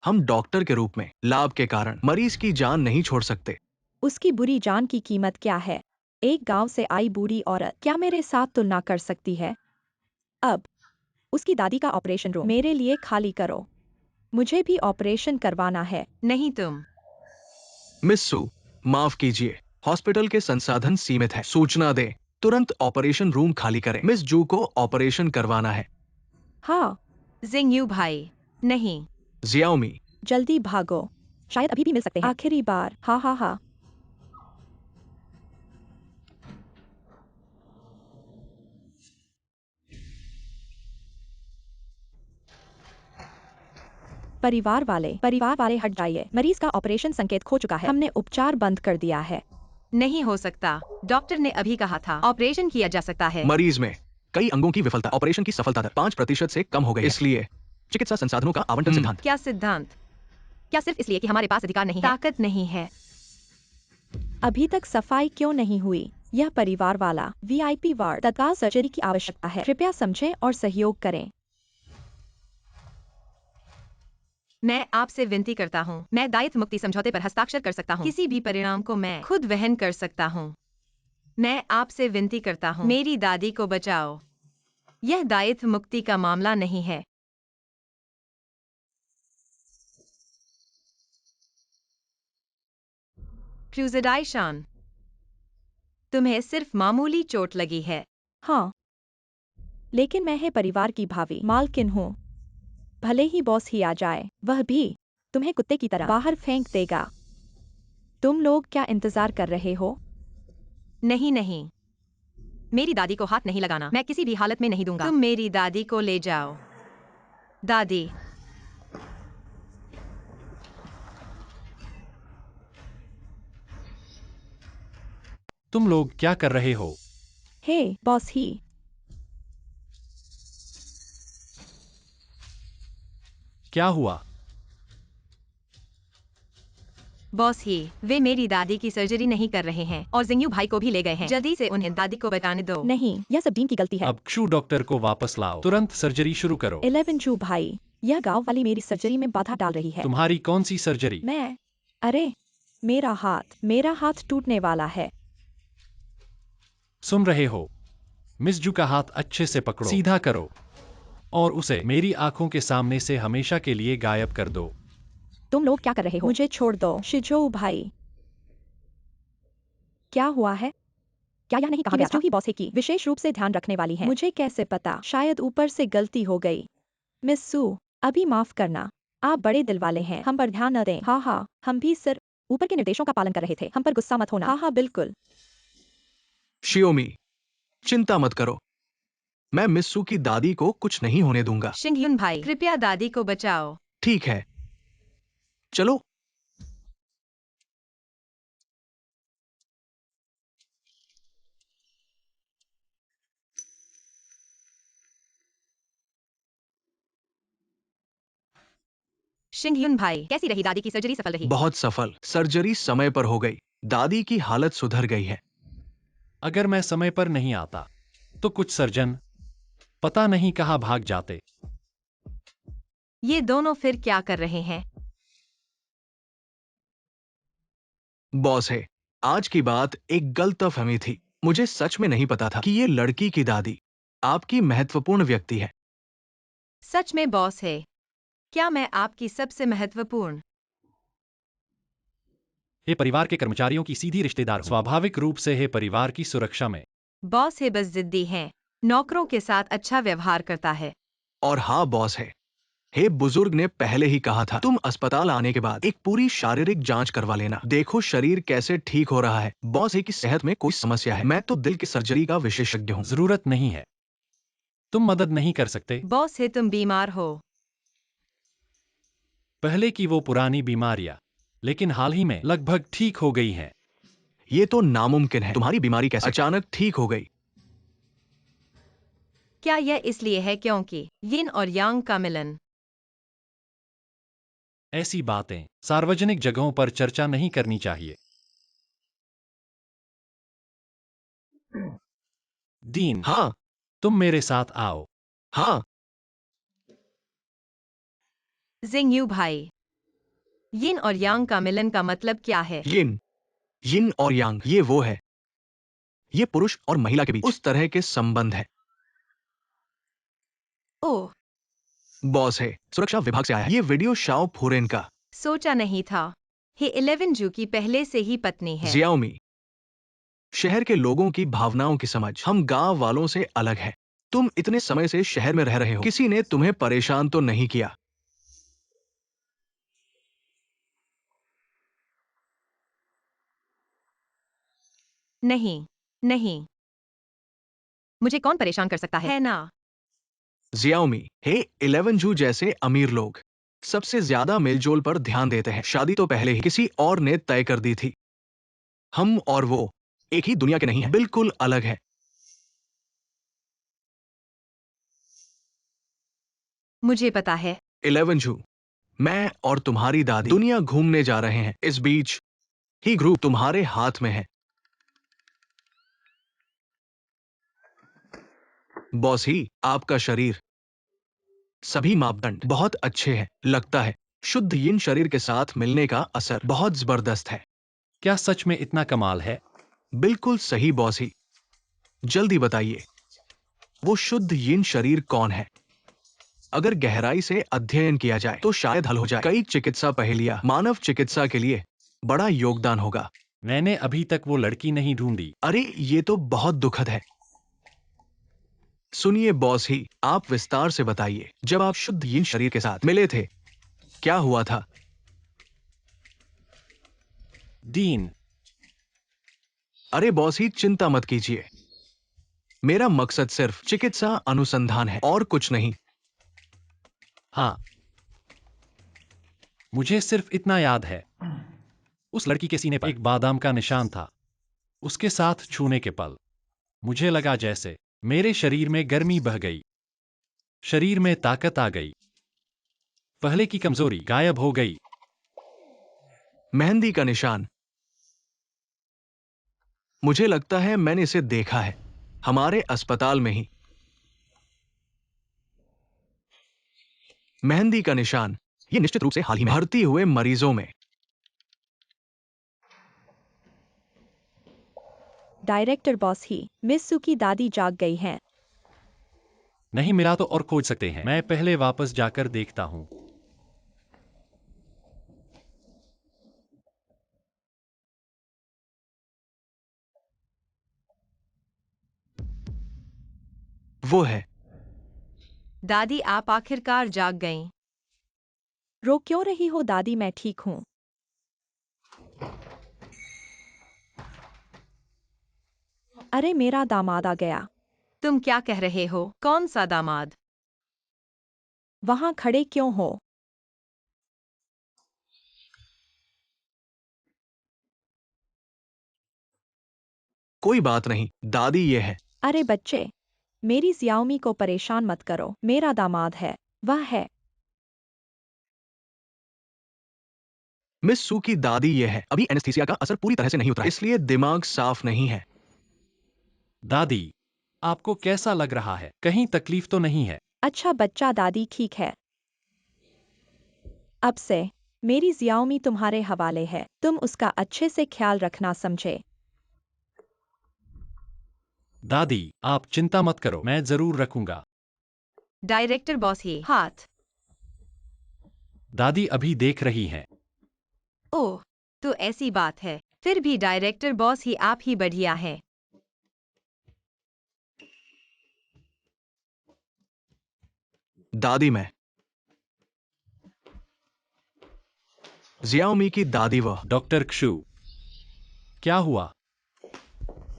हम डॉक्टर के रूप में लाभ के कारण मरीज की जान नहीं छोड़ सकते। उसकी बुरी जान की कीमत क्या है? एक गांव से आई बूढ़ी औरत क्या मेरे साथ तुलना कर सकती है? अब उसकी दादी का ऑपरेशन रूम मेरे लिए खाली करो। मुझे भी ऑपरेशन करवाना है। नहीं तुम। मिस सू, माफ कीजिए, हॉस्पिटल के संसाधन सीमित है। सूचना दें, तुरंत ऑपरेशन रूम खाली करें। मिस जू को ऑपरेशन करवाना है। हाँ, जिंगयू भाई, नहीं। जियाओमी, जल्दी भागो, शायद अभी भी मिल सकते हैं। आखिरी बार, हाँ हाँ हाँ। परिवार वाले हट जाइए। मरीज का ऑपरेशन संकेत खो चुका है। हमने उपचार बंद कर दिया है। नहीं हो सकता, डॉक्टर ने अभी कहा था ऑपरेशन किया जा सकता है। मरीज में कई अंगों की विफलता ऑपरेशन की सफलता दर 5% से कम हो गई है। इसलिए चिकित्सा संसाधनों का आवंटन सिद्धांत। क्या सिद्धांत? क्या सिर्फ इसलिए कि हमारे पास अधिकार नहीं है? ताकत नहीं है। अभी तक सफाई क्यों नहीं हुई? यह परिवार वाला VIP वार्ड तत्काल सर्जरी की आवश्यकता है। कृपया समझें और सहयोग करें। मैं आपसे विनती करता हूँ, मैं दायित्व मुक्ति समझौते पर हस्ताक्षर कर सकता हूँ। किसी भी परिणाम को मैं खुद वहन कर सकता हूँ। मैं आपसे विनती करता हूँ, मेरी दादी को बचाओ। यह दायित्व मुक्ति का मामला नहीं है। क्रूज़डाइशान, तुम्हें सिर्फ मामूली चोट लगी है। हाँ, लेकिन मैं है परिवार की भावी मालकिन हूँ। भले ही बॉस ही आ जाए, वह भी तुम्हें कुत्ते की तरह बाहर फेंक देगा। तुम लोग क्या इंतजार कर रहे हो? नहीं नहीं, मेरी दादी को हाथ नहीं लगाना। मैं किसी भी हालत में नहीं दूंगा। तुम मेरी दादी को ले जाओ। दादी, तुम लोग क्या कर रहे हो? हे, बॉस ही। क्या हुआ? बॉस ही, वे मेरी दादी की सर्जरी नहीं कर रहे हैं और जिंगयू भाई को भी ले गए हैं। जल्दी से उन्हें दादी को बचाने दो। नहीं, यह सब डीन की गलती है। अब क्षु डॉक्टर को वापस लाओ, तुरंत सर्जरी शुरू करो। 11 जू भाई, यह गांव वाली मेरी सर्जरी में बाधा डाल रही है। तुम्हारी कौन सी सर्जरी? अरे, मेरा हाथ टूटने वाला है। सुन रहे हो? मिस जू का हाथ अच्छे से पकड़ो, सीधा करो और उसे मेरी आंखों के सामने से हमेशा के लिए गायब कर दो। तुम लोग क्या कर रहे हो? मुझे छोड़ दो, शिजो भाई। क्या हुआ है? क्या यह नहीं कहा गया था कि बॉस है की विशेष रूप से ध्यान रखने वाली है? मुझे कैसे पता? शायद ऊपर से गलती हो गई। मिस सू, अभी माफ करना। आप बड़े दिल वाले हैं, हम पर ध्यान न दें। हाँ हाँ, हम भी सिर्फ ऊपर के निर्देशों का पालन कर रहे थे। हम पर गुस्सा मत होना। हाँ हाँ बिल्कुल। शियोमी, चिंता मत करो, मैं मिस सू की दादी को कुछ नहीं होने दूंगा। शिंगयुन भाई, कृपया दादी को बचाओ। ठीक है, चलो। शिंगयुन भाई, कैसी रही दादी की सर्जरी? सफल रही? बहुत सफल, सर्जरी समय पर हो गई, दादी की हालत सुधर गई है। अगर मैं समय पर नहीं आता तो कुछ सर्जन पता नहीं कहाँ भाग जाते। ये दोनों फिर क्या कर रहे हैं? बॉस है, आज की बात एक गलतफहमी थी। मुझे सच में नहीं पता था कि ये लड़की की दादी आपकी महत्वपूर्ण व्यक्ति है। सच में बॉस है, क्या मैं आपकी सबसे महत्वपूर्ण? ये परिवार के कर्मचारियों की सीधी रिश्तेदार हूं। स्वाभाविक रूप से है परिवार की सुरक्षा में। बॉस है बस जिद्दी हैं, नौकरों के साथ अच्छा व्यवहार करता है। और हाँ बॉस है, हे बुजुर्ग ने पहले ही कहा था तुम अस्पताल आने के बाद एक पूरी शारीरिक जांच करवा लेना। देखो शरीर कैसे ठीक हो रहा है। बॉस है की सेहत में कोई समस्या है। मैं तो दिल की सर्जरी का विशेषज्ञ हूँ। जरूरत नहीं है, तुम मदद नहीं कर सकते। बॉस है तुम बीमार हो। पहले की वो पुरानी बीमारियां, लेकिन हाल ही में लगभग ठीक हो गई हैं। ये तो नामुमकिन है। तुम्हारी बीमारी कैसे अचानक ठीक हो गई? क्या यह इसलिए है क्योंकि यिन और यांग का मिलन? ऐसी बातें सार्वजनिक जगहों पर चर्चा नहीं करनी चाहिए। डीन, हाँ तुम मेरे साथ आओ। हाँ। जिंगयू भाई, यिन और यांग का मिलन का मतलब क्या है? यिन यिन और यांग, ये वो है। ये पुरुष और महिला के बीच उस तरह के संबंध है। ओह, बॉस है, सुरक्षा विभाग से आया है। ये वीडियो शाओ फुरेन का। सोचा नहीं था। हे 11 जू की पहले से ही पत्नी है। जियाओमी, शहर के लोगों की भावनाओं की समझ हम गांव वालों से अलग है। तुम इतने समय से शहर में रह रहे हो, किसी ने तुम्हें परेशान तो नहीं किया? नहीं, नहीं। मुझे कौन परेशान कर सकता है ना? जियाओमी, हे 11 जू जैसे अमीर लोग सबसे ज्यादा मेलजोल पर ध्यान देते हैं। शादी तो पहले ही किसी और ने तय कर दी थी। हम और वो एक ही दुनिया के नहीं है, बिल्कुल अलग है। मुझे पता है। 11 जू, मैं और तुम्हारी दादी दुनिया घूमने जा रहे हैं। इस बीच ही ग्रुप तुम्हारे हाथ में है। बॉस ही, आपका शरीर, सभी मापदंड बहुत अच्छे हैं। लगता है शुद्ध यिन शरीर के साथ मिलने का असर बहुत जबरदस्त है। क्या सच में इतना कमाल है? बिल्कुल सही बॉस ही। जल्दी बताइए, वो शुद्ध यिन शरीर कौन है? अगर गहराई से अध्ययन किया जाए तो शायद हल हो जाए कई चिकित्सा पहेलियां। मानव चिकित्सा के लिए बड़ा योगदान होगा। मैंने अभी तक वो लड़की नहीं ढूंढी। अरे ये तो बहुत दुखद है। सुनिए बॉस ही, आप विस्तार से बताइए। जब आप शुद्ध यिन शरीर के साथ मिले थे, क्या हुआ था? डीन, अरे बॉस ही, चिंता मत कीजिए। मेरा मकसद सिर्फ चिकित्सा अनुसंधान है और कुछ नहीं। हाँ, मुझे सिर्फ इतना याद है, उस लड़की के सीने पर एक बादाम का निशान था। उसके साथ छूने के पल मुझे लगा जैसे मेरे शरीर में गर्मी बह गई, शरीर में ताकत आ गई, पहले की कमजोरी गायब हो गई। मेहंदी का निशान, मुझे लगता है मैंने इसे देखा है हमारे अस्पताल में ही। मेहंदी का निशान, ये निश्चित रूप से हाल ही में भर्ती हुए मरीजों में। डायरेक्टर बॉस ही, मिस सू की दादी जाग गई हैं। नहीं मिला तो और खोज सकते हैं। मैं पहले वापस जाकर देखता हूं। वो है। दादी, आप आखिरकार जाग गईं। रो क्यों रही हो दादी, मैं ठीक हूँ। अरे मेरा दामाद आ गया। तुम क्या कह रहे हो? कौन सा दामाद? वहां खड़े क्यों हो? कोई बात नहीं दादी, ये है। अरे बच्चे, मेरी जियाओमी को परेशान मत करो। मेरा दामाद है, वह है। मिस सू की दादी, ये है। अभी एनेस्थीसिया का असर पूरी तरह से नहीं उतरा, इसलिए दिमाग साफ नहीं है। दादी, आपको कैसा लग रहा है? कहीं तकलीफ तो नहीं है? अच्छा बच्चा, दादी ठीक है। अब से मेरी जियाओमी तुम्हारे हवाले है। तुम उसका अच्छे से ख्याल रखना, समझे? दादी, आप चिंता मत करो, मैं जरूर रखूंगा। डायरेक्टर बॉस ही, हाथ। दादी अभी देख रही हैं। ओह, तो ऐसी बात है। फिर भी डायरेक्टर बॉस ही, आप ही बढ़िया हैं। दादी, मैं जियाओमी की दादी। वह डॉक्टर क्षु, क्या हुआ?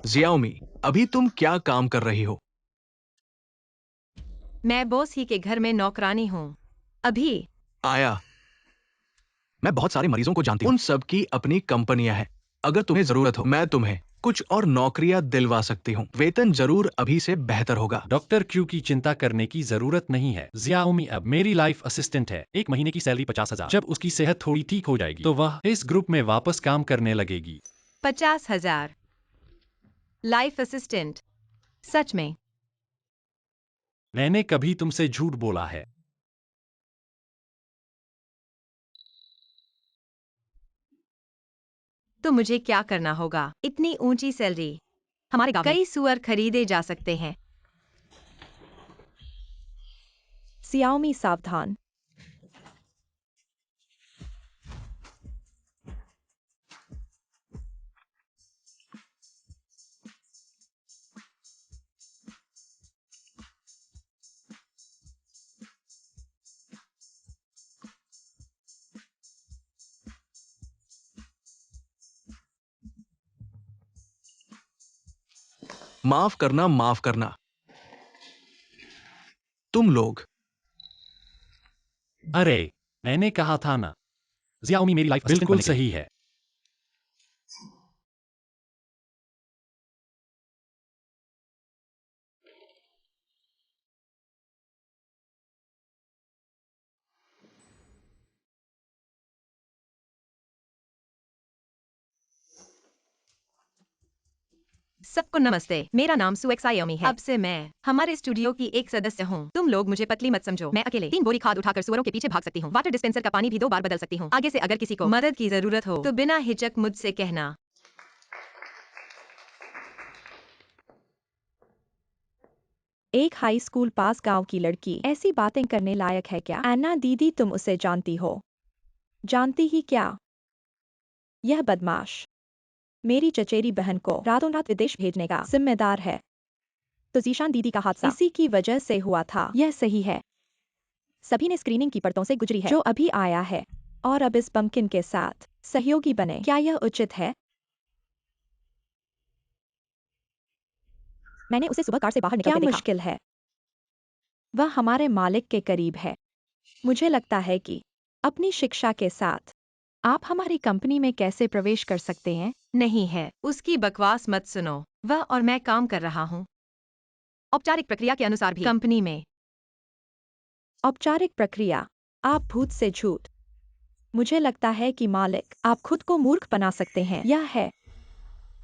जियाओमी, अभी तुम क्या काम कर रही हो? मैं बॉस ही के घर में नौकरानी हूँ। अभी आया। मैं बहुत सारे मरीजों को जानती हूँ, उन सब की अपनी कंपनियां हैं। अगर तुम्हें जरूरत हो, मैं तुम्हें कुछ और नौकरियां दिलवा सकती हूँ। वेतन जरूर अभी से बेहतर होगा। डॉक्टर क्यू की चिंता करने की जरूरत नहीं है। जियाओमी अब मेरी लाइफ असिस्टेंट है। 1 महीने की सैलरी 50,000। जब उसकी सेहत थोड़ी ठीक हो जाएगी तो वह इस ग्रुप में वापस काम करने लगेगी। 50,000 लाइफ असिस्टेंट? सच में? मैंने कभी तुमसे झूठ बोला है? तो मुझे क्या करना होगा? इतनी ऊंची सैलरी? हमारे गांव में कई सुअर खरीदे जा सकते हैं। सियाओमी सावधान। माफ करना, माफ करना। तुम लोग। अरे, मैंने कहा था ना, जियाओमी मेरी लाइफ असिस्टेंट बिल्कुल बनने के लिए। सही है। सबको नमस्ते, मेरा नाम सुएक्सायोमी है। अब से मैं हमारे स्टूडियो की एक सदस्य हूँ। तुम लोग मुझे पतली मत समझो। मैं अकेले 3 बोरी खाद उठाकर सुअरों के पीछे भाग सकती हूँ। वाटर डिस्पेंसर का पानी भी 2 बार बदल सकती हूँ। आगे से अगर किसी को मदद की जरूरत हो तो बिना हिचक मुझसे कहना। एक हाई स्कूल पास गांव की लड़की ऐसी बातें करने लायक है क्या? एन्ना दीदी, तुम उसे जानती हो? जानती ही क्या? यह बदमाश मेरी चचेरी बहन को रातों रात विदेश भेजने का जिम्मेदार है। तो जीशान दीदी का हादसा इसी की वजह से हुआ था। यह सही है। सभी ने स्क्रीनिंग की परतों से गुजरी है जो अभी आया है, और अब इस पम्पकिन के साथ सहयोगी बने। क्या यह उचित है? मैंने उसे सुबह कार से बाहर निकलते देखा। क्या मुश्किल है? वह हमारे मालिक के करीब है। मुझे लगता है कि अपनी शिक्षा के साथ आप हमारी कंपनी में कैसे प्रवेश कर सकते हैं? नहीं है, उसकी बकवास मत सुनो। वह और मैं काम कर रहा हूँ औपचारिक प्रक्रिया के अनुसार भी कंपनी में। औपचारिक प्रक्रिया? आप भूत से झूठ। मुझे लगता है कि मालिक आप खुद को मूर्ख बना सकते हैं। यह है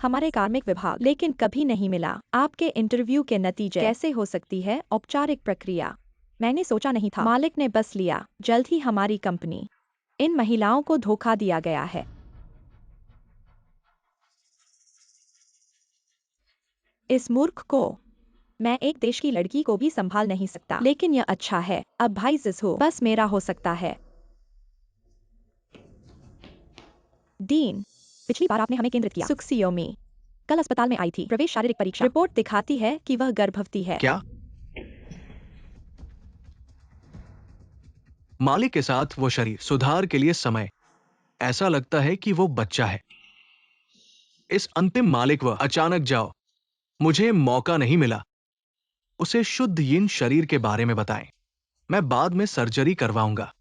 हमारे कार्मिक विभाग, लेकिन कभी नहीं मिला। आपके इंटरव्यू के नतीजे कैसे हो सकती है औपचारिक प्रक्रिया? मैंने सोचा नहीं था। मालिक ने बस लिया। जल्द ही हमारी कंपनी। इन महिलाओं को धोखा दिया गया है। इस मूर्ख को मैं एक देश की लड़की को भी संभाल नहीं सकता। लेकिन यह अच्छा है। अब भाई जिसहो बस मेरा हो सकता है। डीन, पिछली बार आपने हमें केंद्रित किया। सुक्सियोमी कल अस्पताल में आई थी। प्रवेश शारीरिक परीक्षा रिपोर्ट दिखाती है कि वह गर्भवती है। क्या? मालिक के साथ वो शरीर सुधार के लिए समय। ऐसा लगता है कि वो बच्चा है। इस अंतिम मालिक व अचानक जाओ। मुझे मौका नहीं मिला। उसे शुद्ध यिन शरीर के बारे में बताएं। मैं बाद में सर्जरी करवाऊंगा।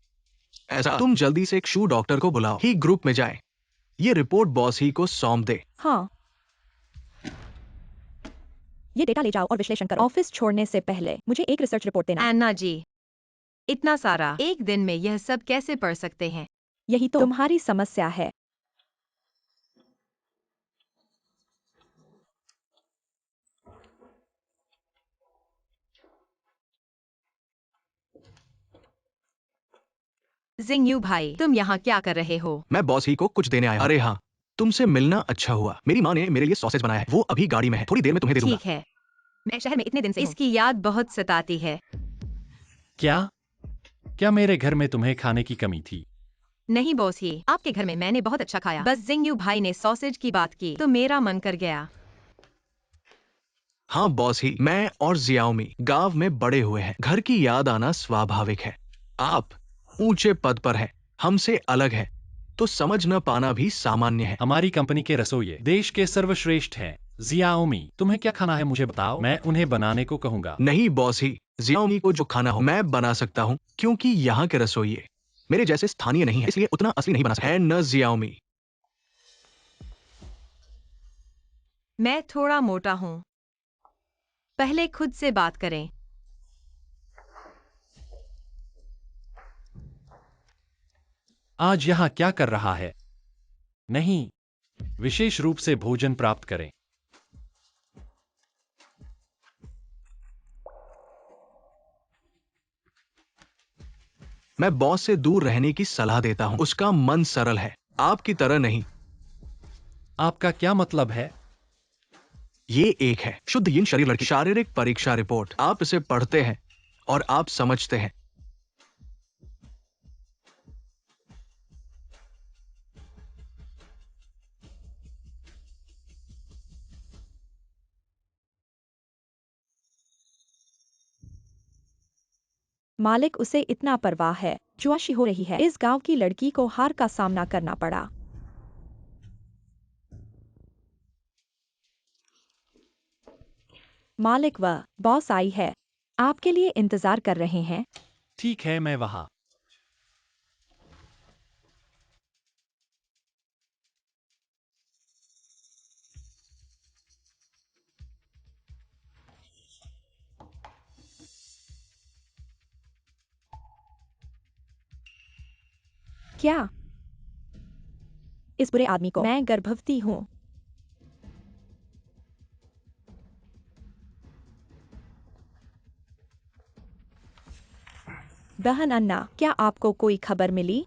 ऐसा तुम जल्दी से एक शू डॉक्टर को बुलाओ। ही ग्रुप में जाएं। ये रिपोर्ट बॉस ही को सौंप दे। हाँ, ये डेटा ले जाओ और विश्लेषण करो। ऑफिस छोड़ने से पहले मुझे एक रिसर्च रिपोर्ट देना। एन्ना जी, इतना सारा एक दिन में यह सब कैसे पढ़ सकते हैं? यही तो तुम्हारी समस्या है। जिंगयू भाई, तुम यहाँ क्या कर रहे हो? मैं बॉस ही को कुछ देने आया हूं। अरे हाँ, तुमसे मिलना अच्छा हुआ। मेरी माँ ने मेरे लिए सॉसेज बनाया है। वो अभी गाड़ी में है। थोड़ी देर में तुम्हें दे दूंगा। ठीक है, मैं शहर में इतने दिन से हूँ। इसकी याद बहुत सताती है। क्या? क्या मेरे घर में तुम्हें खाने की कमी थी? नहीं बॉस ही, आपके घर में मैंने बहुत अच्छा खाया। बस जिंगयू भाई ने सॉसेज की बात की तो मेरा मन कर गया। हाँ बॉस ही, मैं और जियाओमी गांव में बड़े हुए हैं। घर की याद आना स्वाभाविक है। आप ऊंचे पद पर हैं, हमसे अलग हैं, तो समझ न पाना भी सामान्य है। हमारी कंपनी के रसोइये देश के सर्वश्रेष्ठ हैं। जियाओमी, तुम्हें क्या खाना है मुझे बताओ, मैं उन्हें बनाने को कहूंगा। नहीं बॉस ही, जियाओमी को जो खाना हो मैं बना सकता हूँ, क्योंकि यहाँ के रसोइये मेरे जैसे स्थानीय नहीं है, इसलिए उतना असली नहीं बना सकते। है न जियाओमी? मैं थोड़ा मोटा हूँ। पहले खुद से बात करें। आज यहाँ क्या कर रहा है? नहीं, विशेष रूप से भोजन प्राप्त करें। मैं बॉस से दूर रहने की सलाह देता हूं। उसका मन सरल है, आपकी तरह नहीं। आपका क्या मतलब है? ये एक है शुद्ध यिन शरीर लड़की शारीरिक परीक्षा रिपोर्ट। आप इसे पढ़ते हैं और आप समझते हैं। मालिक उसे इतना परवाह है। जुआशी हो रही है। इस गांव की लड़की को हार का सामना करना पड़ा। मालिक व बॉस आई है। आपके लिए इंतजार कर रहे हैं। ठीक है, मैं वहाँ। क्या? इस बुरे आदमी को मैं गर्भवती हूँ। बहन अन्ना, क्या आपको कोई खबर मिली?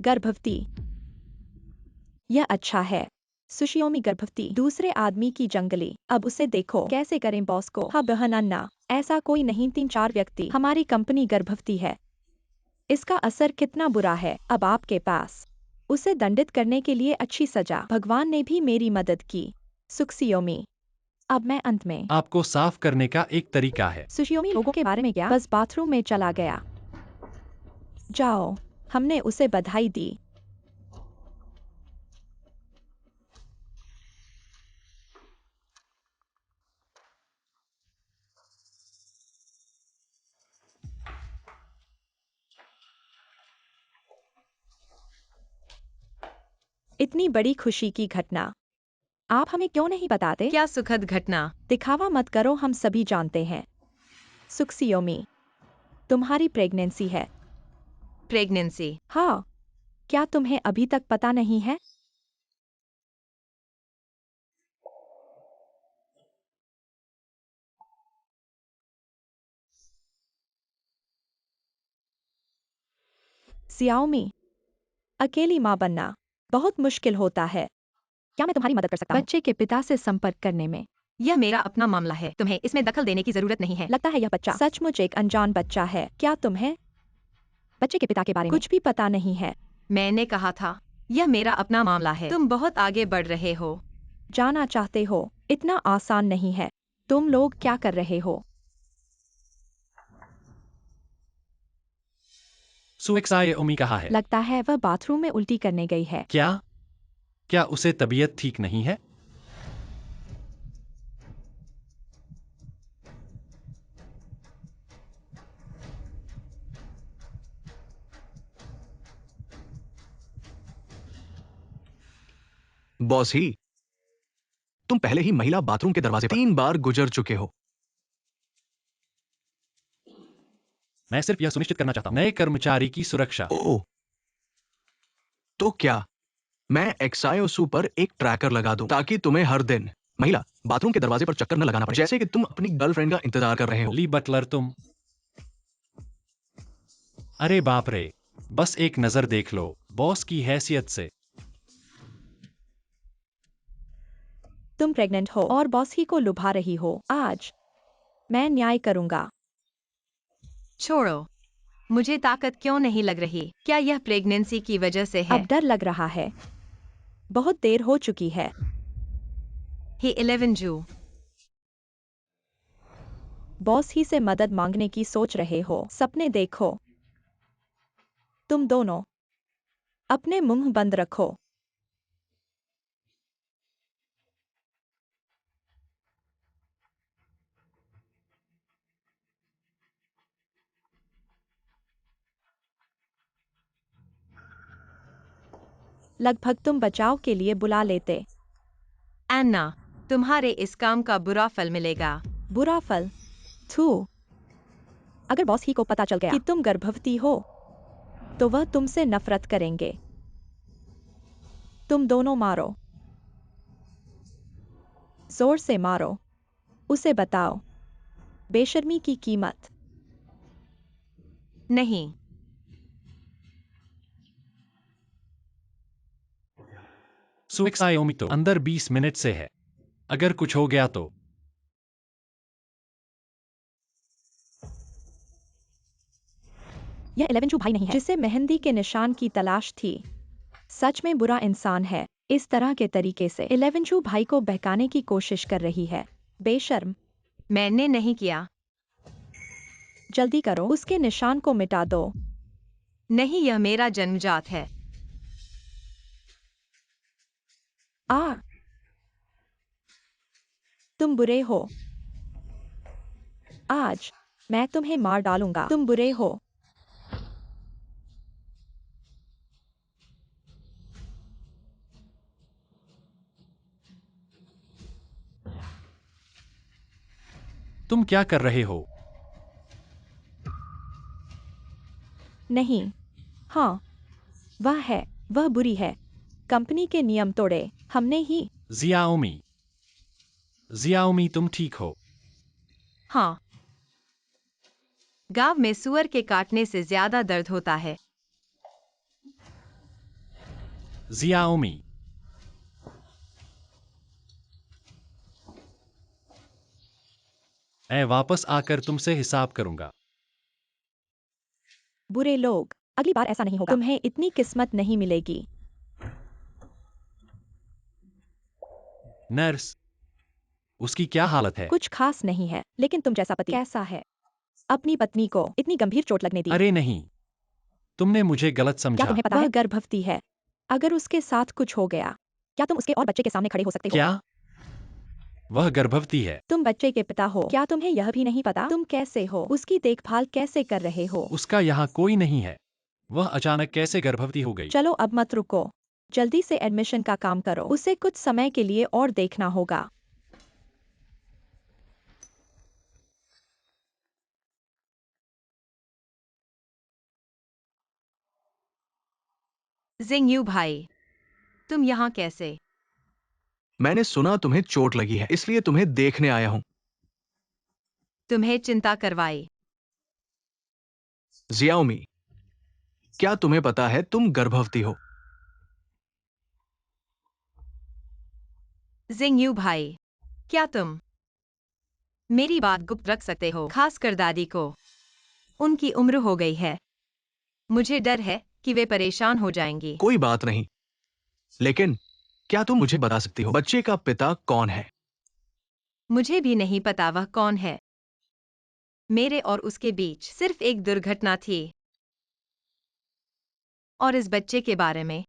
गर्भवती। यह अच्छा है। सुशियोमी गर्भवती दूसरे आदमी की जंगली। अब उसे देखो कैसे करें बॉस को। हाँ बहन अन्ना, ऐसा कोई नहीं, 3-4 व्यक्ति। हमारी कंपनी गर्भवती है। इसका असर कितना बुरा है अब आपके पास। उसे दंडित करने के लिए अच्छी सजा। भगवान ने भी मेरी मदद की। सुखसियोमी। अब मैं अंत में। आपको साफ करने का एक तरीका है। सुशियोमी लोगों के बारे में क्या? बस बाथरूम में चला गया। जाओ। हमने उसे बधाई दी। इतनी बड़ी खुशी की घटना आप हमें क्यों नहीं बताते? क्या सुखद घटना। दिखावा मत करो, हम सभी जानते हैं। सुखसियोमी, तुम्हारी प्रेगनेंसी है। प्रेगनेंसी। हाँ। क्या तुम्हें अभी तक पता नहीं है? सियाओमी, अकेली माँ बनना बहुत मुश्किल होता है। क्या मैं तुम्हारी मदद कर सकता हूँ? बच्चे के पिता से संपर्क करने में। यह मेरा अपना मामला है, तुम्हें इसमें दखल देने की जरूरत नहीं है। लगता है यह बच्चा सचमुच एक अनजान बच्चा है। क्या तुम्हें बच्चे के पिता के बारे में कुछ भी पता नहीं है? मैंने कहा था, यह मेरा अपना मामला है। तुम बहुत आगे बढ़ रहे हो। जाना चाहते हो? इतना आसान नहीं है। तुम लोग क्या कर रहे हो? सुएक्साए ओमी कहा है। लगता है वह बाथरूम में उल्टी करने गई है। क्या? क्या उसे तबीयत ठीक नहीं है? बॉस ही, तुम पहले ही महिला बाथरूम के दरवाजे पर 3 बार गुजर चुके हो। मैं सिर्फ यह सुनिश्चित करना चाहता हूँ नए कर्मचारी की सुरक्षा। ओह, तो क्या मैं एक्सायोसू पर एक ट्रैकर लगा दूं ताकि तुम्हें हर दिन महिला बाथरूम के दरवाजे पर चक्कर न लगाना पड़े, जैसे कि तुम अपनी गर्लफ्रेंड का इंतजार कर रहे हो। ली बटलर, तुम। अरे बाप रे, बस एक नजर देख लो, बॉस की हैसियत से। तुम प्रेग्नेंट हो और बॉस ही को लुभा रही हो। आज मैं न्याय करूंगा। छोड़ो, मुझे ताकत क्यों नहीं लग रही? क्या यह प्रेगनेंसी की वजह से है? अब डर लग रहा है। बहुत देर हो चुकी है। हे 11 जू। बॉस ही से मदद मांगने की सोच रहे हो? सपने देखो। तुम दोनों अपने मुंह बंद रखो। लगभग तुम बचाव के लिए बुला लेते। एन्ना, तुम्हारे इस काम का बुरा फल मिलेगा। बुरा फल? थू। अगर बॉस ही को पता चल गया कि तुम गर्भवती हो तो वह तुमसे नफरत करेंगे। तुम दोनों मारो, जोर से मारो, उसे बताओ बेशर्मी की कीमत। नहीं। सुएक्सायोमी तो अंदर 20 मिनट से है। अगर कुछ हो गया तो यह 11 भाई नहीं है जिसे मेहंदी के निशान की तलाश थी। सच में बुरा इंसान है। इस तरह के तरीके से 11 भाई को बहकाने की कोशिश कर रही है। बेशर्म। मैंने नहीं किया। जल्दी करो, उसके निशान को मिटा दो। नहीं, यह मेरा जन्मजात है। आ, तुम बुरे हो। आज मैं तुम्हें मार डालूंगा। तुम बुरे हो। तुम क्या कर रहे हो? नहीं। हाँ, वह है। वह बुरी है। कंपनी के नियम तोड़े हमने ही। जियाओमी, जियाओमी तुम ठीक हो? हाँ। गांव में सुअर के काटने से ज्यादा दर्द होता है। जियाओमी, मैं वापस आकर तुमसे हिसाब करूंगा। बुरे लोग, अगली बार ऐसा नहीं होगा। तुम्हें इतनी किस्मत नहीं मिलेगी। नर्स, उसकी क्या हालत है? कुछ खास नहीं है, लेकिन तुम जैसा पति कैसा है? अपनी पत्नी को इतनी गंभीर चोट लगने दी। अरे नहीं, तुमने मुझे गलत क्या समझा। तुम्हें पता है? वह गर्भवती है। अगर उसके साथ कुछ हो गया, क्या तुम उसके और बच्चे के सामने खड़े हो सकते हो? क्या वह गर्भवती है? तुम बच्चे के पिता हो। क्या तुम्हें यह भी नहीं पता तुम कैसे हो? उसकी देखभाल कैसे कर रहे हो? उसका यहाँ कोई नहीं है। वह अचानक कैसे गर्भवती हो गई? चलो अब मत रुको, जल्दी से एडमिशन का काम करो। उसे कुछ समय के लिए और देखना होगा। जिंगयू भाई, तुम यहाँ कैसे? मैंने सुना तुम्हें चोट लगी है, इसलिए तुम्हें देखने आया हूं। तुम्हें चिंता करवाई। जियाओमी, क्या तुम्हें पता है तुम गर्भवती हो? जिंगयू भाई, क्या तुम मेरी बात गुप्त रख सकते हो, खासकर दादी को? उनकी उम्र हो गई है। मुझे डर है कि वे परेशान हो जाएंगी। कोई बात नहीं, लेकिन क्या तुम मुझे बता सकती हो बच्चे का पिता कौन है? मुझे भी नहीं पता वह कौन है। मेरे और उसके बीच सिर्फ एक दुर्घटना थी। और इस बच्चे के बारे में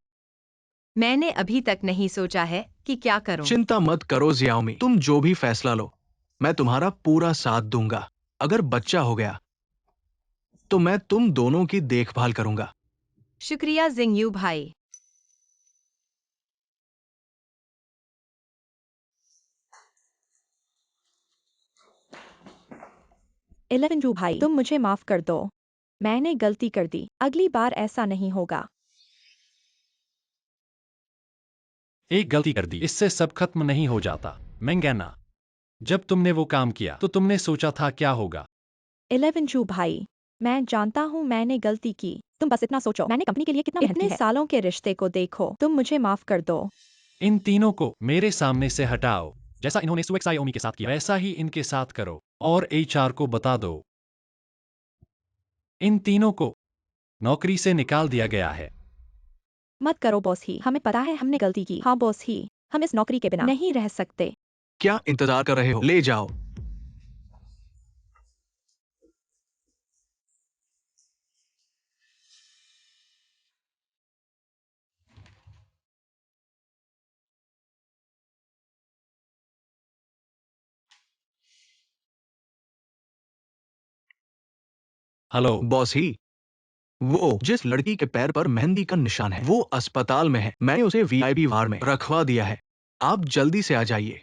मैंने अभी तक नहीं सोचा है कि क्या करूं। चिंता मत करो जियाओमी, तुम जो भी फैसला लो, मैं तुम्हारा पूरा साथ दूंगा। अगर बच्चा हो गया तो मैं तुम दोनों की देखभाल करूंगा। शुक्रिया जिंगयू भाई। इलेवन भाई, तुम मुझे माफ कर दो। मैंने गलती कर दी। अगली बार ऐसा नहीं होगा। एक गलती कर दी, इससे सब खत्म नहीं हो जाता। मैंगैना, जब तुमने वो काम किया तो तुमने सोचा था क्या होगा? 11 भाई, मैं जानता हूँ मैंने गलती की। तुम बस इतना सोचो, मैंने कंपनी के लिए कितना मेहनत की है। इतने सालों के रिश्ते को देखो। तुम मुझे माफ कर दो। इन तीनों को मेरे सामने से हटाओ। जैसा इन्होंने सुएक्सायोमी के साथ किया वैसा ही इनके साथ करो। और एचआर को बता दो, इन तीनों को नौकरी से निकाल दिया गया है। मत करो बॉस ही, हमें पता है हमने गलती की। हाँ बॉस ही, हम इस नौकरी के बिना नहीं रह सकते। क्या इंतजार कर रहे हो? ले जाओ। हेलो बॉस ही, वो जिस लड़की के पैर पर मेहंदी का निशान है वो अस्पताल में है। मैंने उसे वीआईपी वार्ड में रखवा दिया है। आप जल्दी से आ जाइए।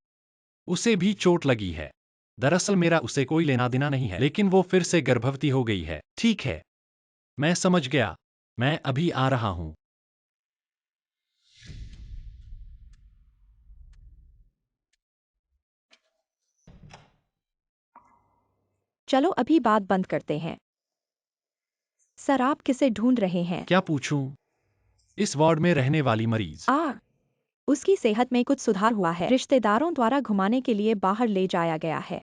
उसे भी चोट लगी है। दरअसल मेरा उसे कोई लेना देना नहीं है, लेकिन वो फिर से गर्भवती हो गई है। ठीक है, मैं समझ गया। मैं अभी आ रहा हूँ। चलो अभी बात बंद करते हैं। सर आप किसे ढूंढ रहे हैं? क्या पूछूं? इस वार्ड में रहने वाली मरीज। उसकी सेहत में कुछ सुधार हुआ है। रिश्तेदारों द्वारा घुमाने के लिए बाहर ले जाया गया है।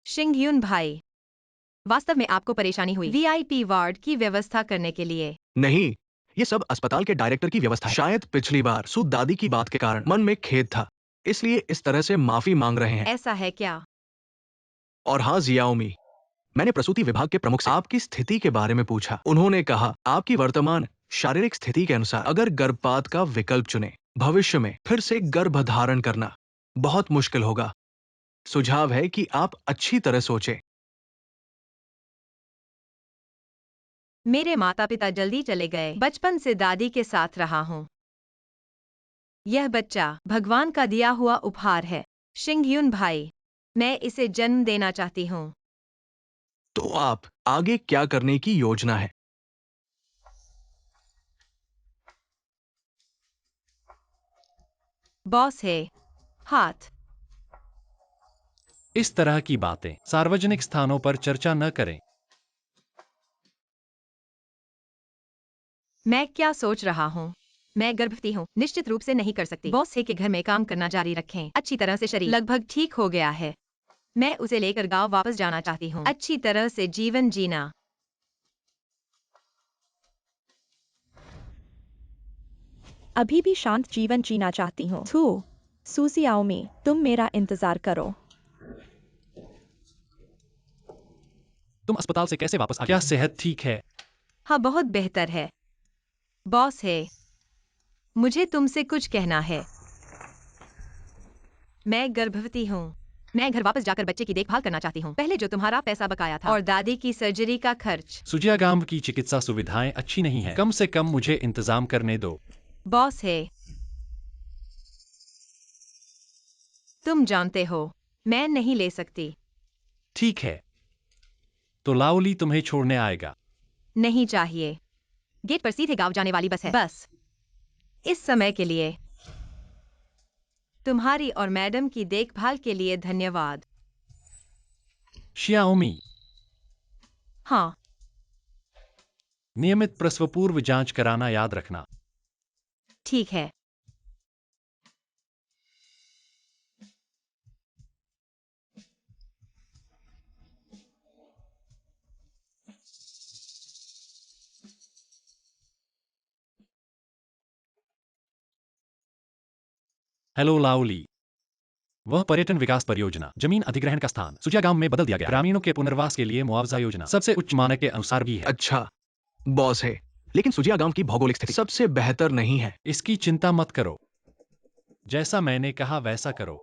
शिंगयुन भाई, वास्तव में आपको परेशानी हुई वीआईपी वार्ड की व्यवस्था करने के लिए? नहीं, ये सब अस्पताल के डायरेक्टर की व्यवस्था है। शायद पिछली बार सु दादी की बात के कारण मन में खेद था, इसलिए इस तरह से माफी मांग रहे हैं। ऐसा है क्या? और हाँ जियाओमी, मैंने प्रसूति विभाग के प्रमुख से आपकी स्थिति के बारे में पूछा। उन्होंने कहा आपकी वर्तमान शारीरिक स्थिति के अनुसार अगर गर्भपात का विकल्प चुने, भविष्य में फिर से गर्भधारण करना बहुत मुश्किल होगा। सुझाव है कि आप अच्छी तरह सोचें। मेरे माता पिता जल्दी चले गए। बचपन से दादी के साथ रहा हूँ। यह बच्चा भगवान का दिया हुआ उपहार है। शिंगयुन भाई, मैं इसे जन्म देना चाहती हूँ। तो आप आगे क्या करने की योजना है? बॉस है हाथ। इस तरह की बातें सार्वजनिक स्थानों पर चर्चा न करें। मैं क्या सोच रहा हूँ? मैं गर्भवती हूँ, निश्चित रूप से नहीं कर सकती। बॉस है के घर में काम करना जारी रखें। अच्छी तरह से शरीर लगभग ठीक हो गया है। मैं उसे लेकर गांव वापस जाना चाहती हूँ। अच्छी तरह से जीवन जीना। अभी भी शांत जीवन जीना चाहती हूँ। सुसियाओमी, तुम मेरा इंतजार करो। तुम अस्पताल से कैसे वापस आ गई? क्या सेहत ठीक है? हाँ, बहुत बेहतर है। बॉस है, मुझे तुमसे कुछ कहना है। मैं गर्भवती हूँ। मैं घर वापस जाकर बच्चे की देखभाल करना चाहती हूँ। पहले जो तुम्हारा पैसा बकाया था और दादी की सर्जरी का खर्च। सुजियागाम की चिकित्सा सुविधाएं अच्छी नहीं है। कम से कम मुझे इंतजाम करने दो। बॉस है, तुम जानते हो, मैं नहीं ले सकती। ठीक है, तो लाओली तुम्हें छोड़ने आएगा। नहीं चाहिए। गेट पर सीधे गांव जाने वाली बस है। बस इस समय के लिए। तुम्हारी और मैडम की देखभाल के लिए धन्यवाद। शियाओमी, हाँ, नियमित प्रसव पूर्व जांच कराना याद रखना। ठीक है। हेलो लाओली। वह पर्यटन विकास परियोजना जमीन अधिग्रहण का स्थान सुजियागाम में बदल दिया गया। ग्रामीणों के पुनर्वास के लिए मुआवजा योजना सबसे उच्च मानक के अनुसार भी है। अच्छा, बॉस है, लेकिन सुजिया गांव की भौगोलिक स्थिति सबसे बेहतर नहीं है। इसकी चिंता मत करो। जैसा मैंने कहा वैसा करो।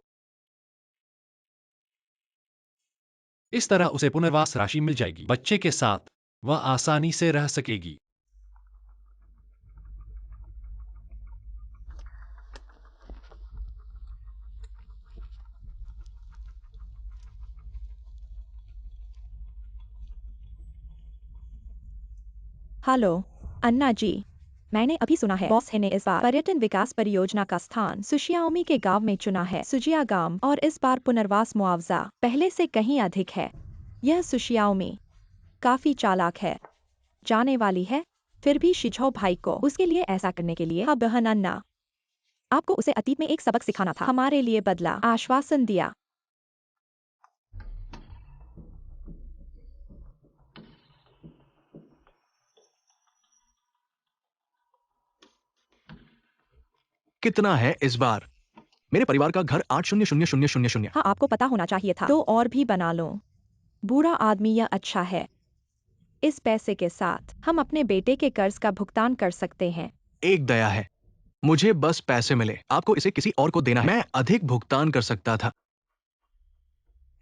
इस तरह उसे पुनर्वास राशि मिल जाएगी। बच्चे के साथ वह आसानी से रह सकेगी। हेलो अन्ना जी, मैंने अभी सुना है बॉस है ने इस बार पर्यटन विकास परियोजना का स्थान सुशियाओमी के गांव में चुना है। सुजिया गांव और इस बार पुनर्वास मुआवजा पहले से कहीं अधिक है। यह सुशियाओमी काफी चालाक है, जाने वाली है। फिर भी शिझो भाई को उसके लिए ऐसा करने के लिए हाँ बहन अन्ना, आपको उसे अतीत में एक सबक सिखाना था। हमारे लिए बदला, आश्वासन दिया। कितना है इस बार? मेरे परिवार का घर 8000000। हाँ, आपको पता होना चाहिए था। तो और भी बना लो। बुरा आदमी यह अच्छा है। इस पैसे के साथ हम अपने बेटे के कर्ज का भुगतान कर सकते हैं। एक दया है, मुझे बस पैसे मिले, आपको इसे किसी और को देना है। मैं अधिक भुगतान कर सकता था।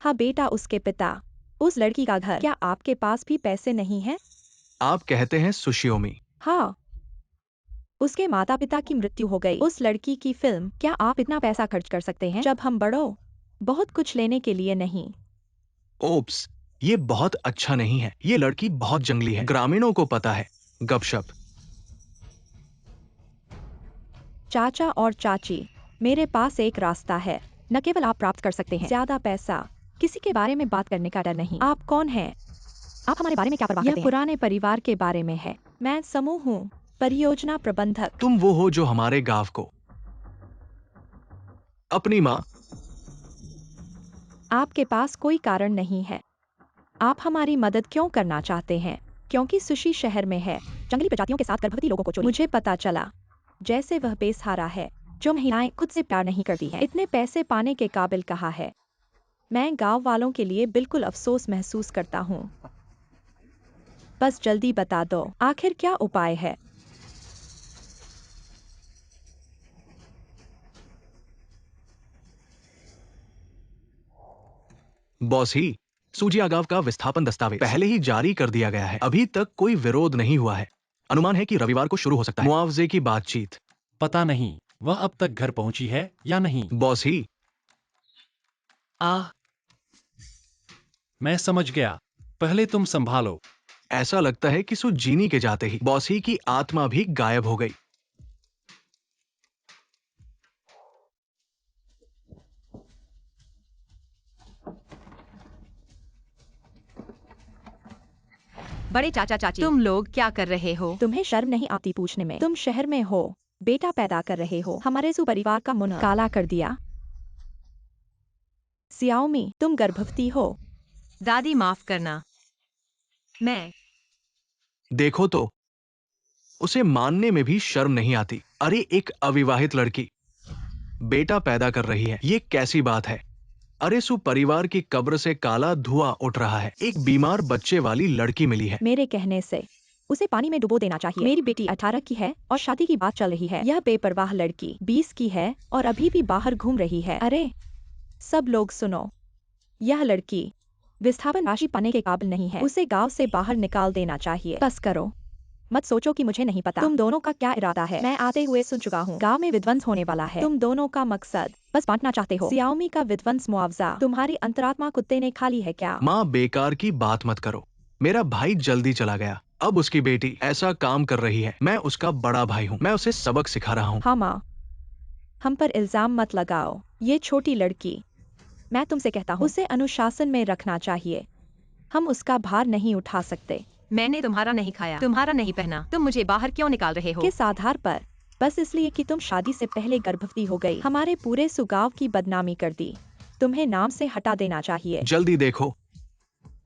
हाँ बेटा, उसके पिता, उस लड़की का घर। क्या आपके पास भी पैसे नहीं हैं? आप कहते हैं सुशियोमी। हाँ, उसके माता पिता की मृत्यु हो गई। उस लड़की की फिल्म। क्या आप इतना पैसा खर्च कर सकते हैं जब हम बड़ों? बहुत कुछ लेने के लिए नहीं। ओप्स, ये बहुत अच्छा नहीं है। ये लड़की बहुत जंगली है, ग्रामीणों को पता है। गपशप। चाचा और चाची, मेरे पास एक रास्ता है। न केवल आप प्राप्त कर सकते हैं ज्यादा पैसा, किसी के बारे में बात करने का डर नहीं। आप कौन हैं? आप हमारे बारे में क्या परवाह करते हैं? यह पुराने परिवार के बारे में है। मैं समूह हूँ, परियोजना प्रबंधक। तुम वो हो जो हमारे गांव को अपनी माँ। आपके पास कोई कारण नहीं है। आप हमारी मदद क्यों करना चाहते हैं? क्योंकि सुशी शहर में है, जंगली प्रजातियों के साथ गर्भवती लोगों को चोरी। मुझे पता चला जैसे वह बेसहारा है, जो महिलाएं खुद से प्यार नहीं करती हैं। इतने पैसे पाने के काबिल कहा है। मैं गांव वालों के लिए बिल्कुल अफसोस महसूस करता हूँ। बस जल्दी बता दो, आखिर क्या उपाय है? बॉस ही, सूजिया गांव का विस्थापन दस्तावेज पहले ही जारी कर दिया गया है। अभी तक कोई विरोध नहीं हुआ है। अनुमान है कि रविवार को शुरू हो सकता है। मुआवजे की बातचीत। पता नहीं वह अब तक घर पहुंची है या नहीं। बॉस ही, मैं समझ गया, पहले तुम संभालो। ऐसा लगता है कि सु जीनी के जाते ही बॉस ही की आत्मा भी गायब हो गई। बड़े चाचा चाची, तुम लोग क्या कर रहे हो? तुम्हें शर्म नहीं आती पूछने में? तुम शहर में हो, बेटा पैदा कर रहे हो, हमारे सुपरिवार का मुंह काला कर दिया। सियाओमी, तुम गर्भवती हो। दादी माफ करना। मैं देखो तो, उसे मानने में भी शर्म नहीं आती। अरे, एक अविवाहित लड़की बेटा पैदा कर रही है, ये कैसी बात है? अरे, सु परिवार की कब्र से काला धुआं उठ रहा है। एक बीमार बच्चे वाली लड़की मिली है। मेरे कहने से उसे पानी में डुबो देना चाहिए। मेरी बेटी 18 की है और शादी की बात चल रही है। यह बेपरवाह लड़की 20 की है और अभी भी बाहर घूम रही है। अरे सब लोग सुनो, यह लड़की विस्थापन राशि पाने के काबिल नहीं है। उसे गांव से बाहर निकाल देना चाहिए। बस करो, मत सोचो कि मुझे नहीं पता तुम दोनों का क्या इरादा है। मैं आते हुए सुन चुका हूँ, गांव में विध्वंस होने वाला है। तुम दोनों का मकसद बस बांटना चाहते हो। सियाओमी का विध्वंस मुआवजा तुम्हारी अंतरात्मा कुत्ते ने खा ली है क्या? माँ, बेकार की बात मत करो। मेरा भाई जल्दी चला गया, अब उसकी बेटी ऐसा काम कर रही है। मैं उसका बड़ा भाई हूँ, मैं उसे सबक सिखा रहा हूँ। हाँ माँ, हम पर इल्जाम मत लगाओ। ये छोटी लड़की, मैं तुमसे कहता हूँ उसे अनुशासन में रखना चाहिए। हम उसका भार नहीं उठा सकते। मैंने तुम्हारा नहीं खाया, तुम्हारा नहीं पहना। तुम मुझे बाहर क्यों निकाल रहे हो? किस आधार पर? बस इसलिए कि तुम शादी से पहले गर्भवती हो गई। हमारे पूरे सुगाव की बदनामी कर दी। तुम्हें नाम से हटा देना चाहिए। जल्दी देखो,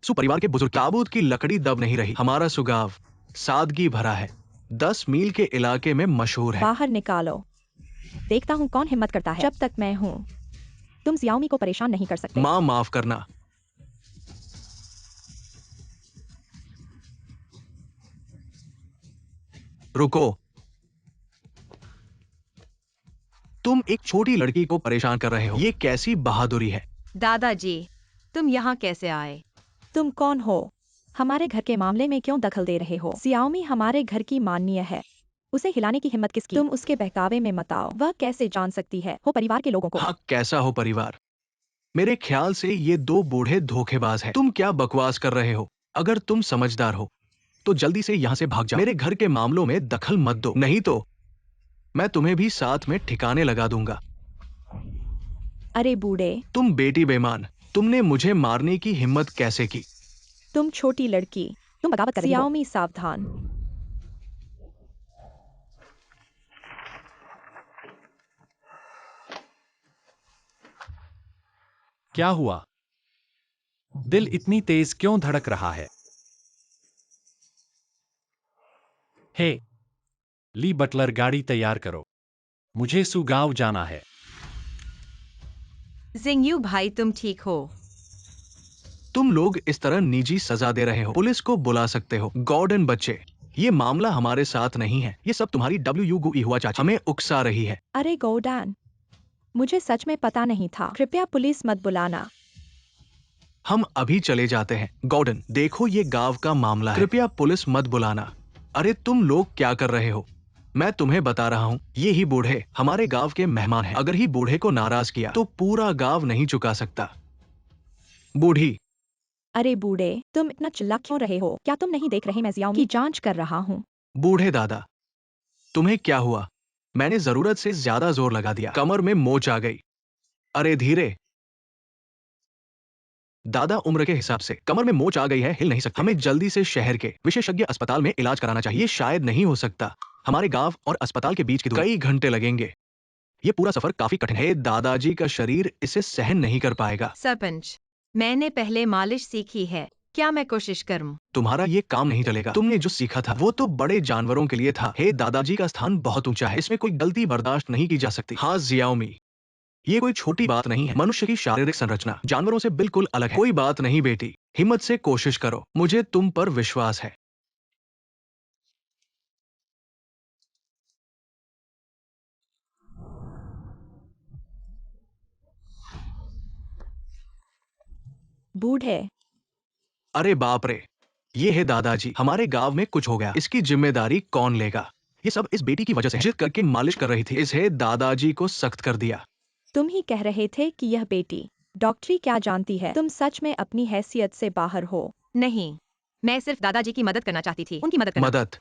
सुपरिवार के बुजुर्ग ताबूत की लकड़ी दब नहीं रही। हमारा सुगाव सादगी भरा है, 10 मील के इलाके में मशहूर है। बाहर निकालो, देखता हूँ कौन हिम्मत करता है। जब तक मैं हूँ, तुम सियाओमी को परेशान नहीं कर सकते। माँ, माफ करना। रुको, तुम एक छोटी लड़की को परेशान कर रहे हो, ये कैसी बहादुरी है? दादाजी, तुम यहाँ कैसे आए? तुम कौन हो? हमारे घर के मामले में क्यों दखल दे रहे हो? सियाओमी हमारे घर की माननीय है, उसे हिलाने की हिम्मत किसकी? तुम उसके बहकावे में मत आओ। वह कैसे जान सकती है हो परिवार के लोगों को? हाँ, कैसा हो परिवार? मेरे ख्याल से ये 2 बूढ़े धोखेबाज हैं। तुम क्या बकवास कर रहे हो? अगर तुम समझदार हो तो जल्दी से यहाँ से भाग जाओ। मेरे घर के मामलों में दखल मत दो, नहीं तो मैं तुम्हें भी साथ में ठिकाने लगा दूंगा। अरे बूढ़े, तुम बेटी बेईमान, तुमने मुझे मारने की हिम्मत कैसे की? तुम छोटी लड़की, तुम बगावत कर रही हो। सियाओमी सावधान। क्या हुआ? दिल इतनी तेज क्यों धड़क रहा है? हे, ली बटलर, गाड़ी तैयार करो, मुझे सुगाव जाना है। जिंगयू भाई, तुम ठीक हो? तुम लोग इस तरह निजी सजा दे रहे हो। पुलिस को बुला सकते हो। गॉर्डन बच्चे, ये मामला हमारे साथ नहीं है, ये सब तुम्हारी डब्ल्यू गुई हुआ चाची हमें उकसा रही है। अरे गॉर्डन, मुझे सच में पता नहीं था। कृपया पुलिस मत बुलाना। हम अभी चले जाते हैं। गॉर्डन, देखो ये गांव का मामला है, कृपया पुलिस मत बुलाना। अरे तुम लोग क्या कर रहे हो? मैं तुम्हें बता रहा हूँ, ये ही बूढ़े हमारे गांव के मेहमान हैं। अगर ही बूढ़े को नाराज किया तो पूरा गांव नहीं चुका सकता। बूढ़ी, अरे बूढ़े, तुम इतना चिल्ला क्यों रहे हो? क्या तुम नहीं देख रहे मैं जियाओ की जांच कर रहा हूँ? बूढ़े दादा, तुम्हें क्या हुआ? मैंने जरूरत से ज्यादा जोर लगा दिया, कमर में मोच आ गई। अरे धीरे। दादा, उम्र के हिसाब से कमर में मोच आ गई है, हिल नहीं सकते। हमें जल्दी से शहर के विशेषज्ञ अस्पताल में इलाज कराना चाहिए। शायद नहीं हो सकता, हमारे गांव और अस्पताल के बीच की दूरी कई घंटे लगेंगे। ये पूरा सफर काफी कठिन है। दादाजी का शरीर इसे सहन नहीं कर पाएगा। सरपंच, मैंने पहले मालिश सीखी है, क्या मैं कोशिश करूं? तुम्हारा ये काम नहीं चलेगा। तुमने जो सीखा था वो तो बड़े जानवरों के लिए था। हे, दादाजी का स्थान बहुत ऊंचा है, इसमें कोई गलती बर्दाश्त नहीं की जा सकती। हाँ जियाओमी, ये कोई छोटी बात नहीं है। मनुष्य की शारीरिक संरचना जानवरों से बिल्कुल अलग है। कोई बात नहीं बेटी, हिम्मत से कोशिश करो, मुझे तुम पर विश्वास है। बूढ़े, अरे बाप रे, ये है दादाजी, हमारे गांव में कुछ हो गया, इसकी जिम्मेदारी कौन लेगा? ये सब इस बेटी की वजह से है। जिद करके मालिश कर रही थी, इसे दादाजी को सख्त कर दिया। तुम ही कह रहे थे कि यह बेटी डॉक्टरी क्या जानती है? तुम सच में अपनी हैसियत से बाहर हो। नहीं, मैं सिर्फ दादाजी की मदद करना चाहती थी, उनकी मदद करना। मदद?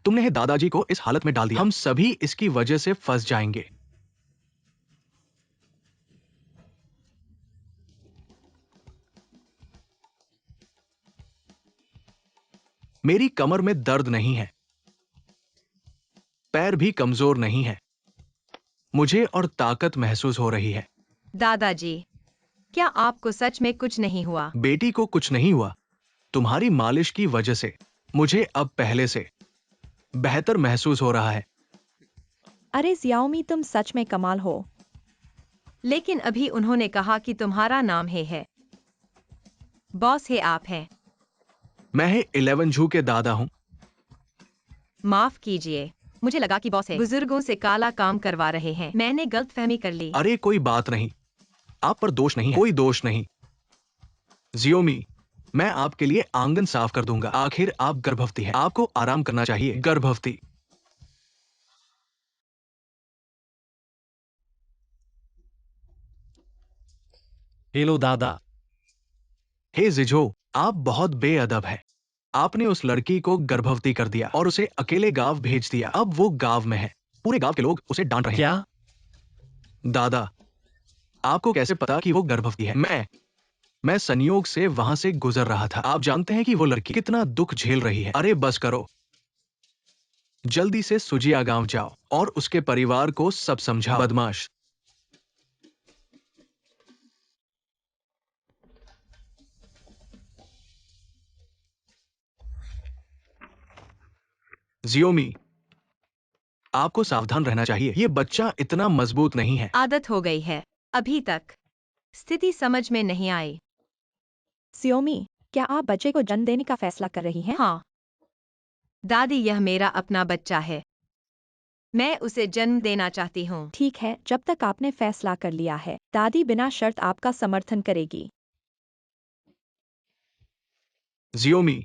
तुमने है दादाजी को इस हालत में डाल दिया। हम सभी इसकी वजह से फंस जाएंगे। मेरी कमर में दर्द नहीं है, पैर भी कमजोर नहीं है, मुझे और ताकत महसूस हो रही है। दादाजी, क्या आपको सच में कुछ नहीं हुआ? बेटी को कुछ नहीं हुआ, तुम्हारी मालिश की वजह से मुझे अब पहले से बेहतर महसूस हो रहा है। अरे जियाओमी, तुम सच में कमाल हो। लेकिन अभी उन्होंने कहा कि तुम्हारा नाम है। बॉस है आप हैं। मैं है 11 झू के दादा हूं। माफ कीजिए, मुझे लगा कि बॉस है। बुजुर्गों से काला काम करवा रहे हैं, मैंने गलतफहमी कर ली। अरे कोई बात नहीं, आप पर दोष नहीं है, कोई दोष नहीं। जियोमी, मैं आपके लिए आंगन साफ कर दूंगा। आखिर आप गर्भवती हैं, आपको आराम करना चाहिए। गर्भवती? हेलो दादा। हे जिजो, आप बहुत बेअदब हैं। आपने उस लड़की को गर्भवती कर दिया और उसे अकेले गांव भेज दिया। अब वो गांव में है, पूरे गांव के लोग उसे डांट रहे हैं। क्या? दादा, आपको कैसे पता कि वो गर्भवती है? मैं संयोग से वहां से गुजर रहा था। आप जानते हैं कि वो लड़की कितना दुख झेल रही है। अरे बस करो, जल्दी से सुजिया गांव जाओ और उसके परिवार को सब समझाओ। बदमाश। जियोमी, आपको सावधान रहना चाहिए, ये बच्चा इतना मजबूत नहीं है। आदत हो गई है, अभी तक स्थिति समझ में नहीं आई। जियोमी, क्या आप बच्चे को जन्म देने का फैसला कर रही हैं? हाँ दादी, यह मेरा अपना बच्चा है, मैं उसे जन्म देना चाहती हूँ। ठीक है, जब तक आपने फैसला कर लिया है, दादी बिना शर्त आपका समर्थन करेगी। जियोमी,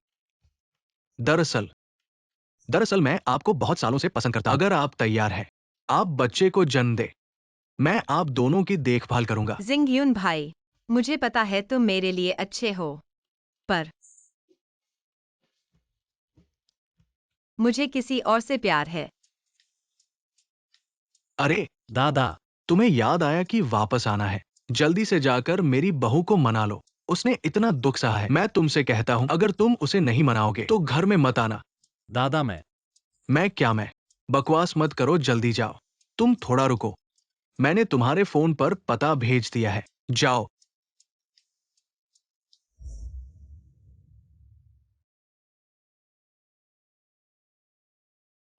दरअसल दरअसल मैं आपको बहुत सालों से पसंद करता हूं। अगर आप तैयार हैं, आप बच्चे को जन्म दे, मैं आप दोनों की देखभाल करूंगा। जिंगयुन भाई, मुझे पता है तुम मेरे लिए अच्छे हो, पर मुझे किसी और से प्यार है। अरे, दादा, तुम्हें याद आया कि वापस आना है। जल्दी से जाकर मेरी बहू को मना लो, उसने इतना दुख सहा है। मैं तुमसे कहता हूं, अगर तुम उसे नहीं मनाओगे तो घर में मत आना। दादा मैं बकवास मत करो, जल्दी जाओ। तुम थोड़ा रुको, मैंने तुम्हारे फोन पर पता भेज दिया है, जाओ।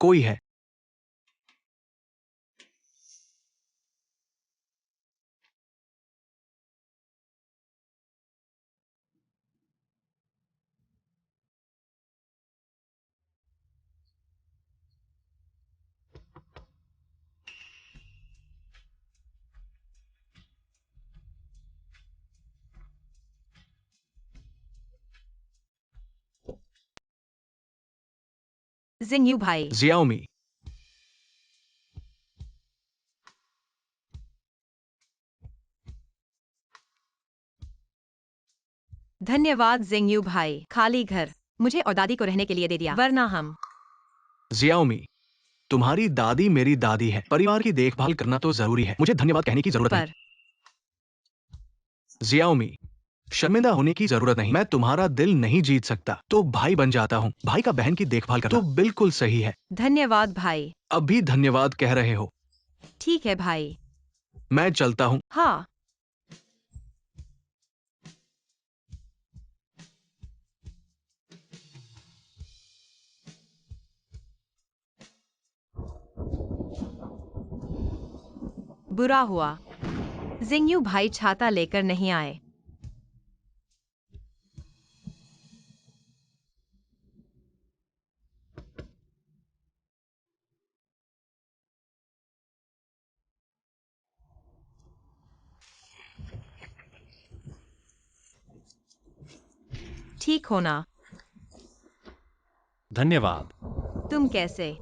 कोई है? जिंगयू भाई। जियाओमी। धन्यवाद जिंगयू भाई। खाली घर मुझे और दादी को रहने के लिए दे दिया, वरना हम। जियाओमी, तुम्हारी दादी मेरी दादी है। परिवार की देखभाल करना तो जरूरी है। मुझे धन्यवाद कहने की जरूरत नहीं। पर जियाओमी, शर्मिंदा होने की जरूरत नहीं। मैं तुम्हारा दिल नहीं जीत सकता तो भाई बन जाता हूँ। भाई का बहन की देखभाल करना तो बिल्कुल सही है। धन्यवाद भाई। अब भी धन्यवाद कह रहे हो। ठीक है भाई। मैं चलता हूँ। हाँ। बुरा हुआ जिंगयू भाई छाता लेकर नहीं आए। ठीक होना। धन्यवाद। तुम कैसे?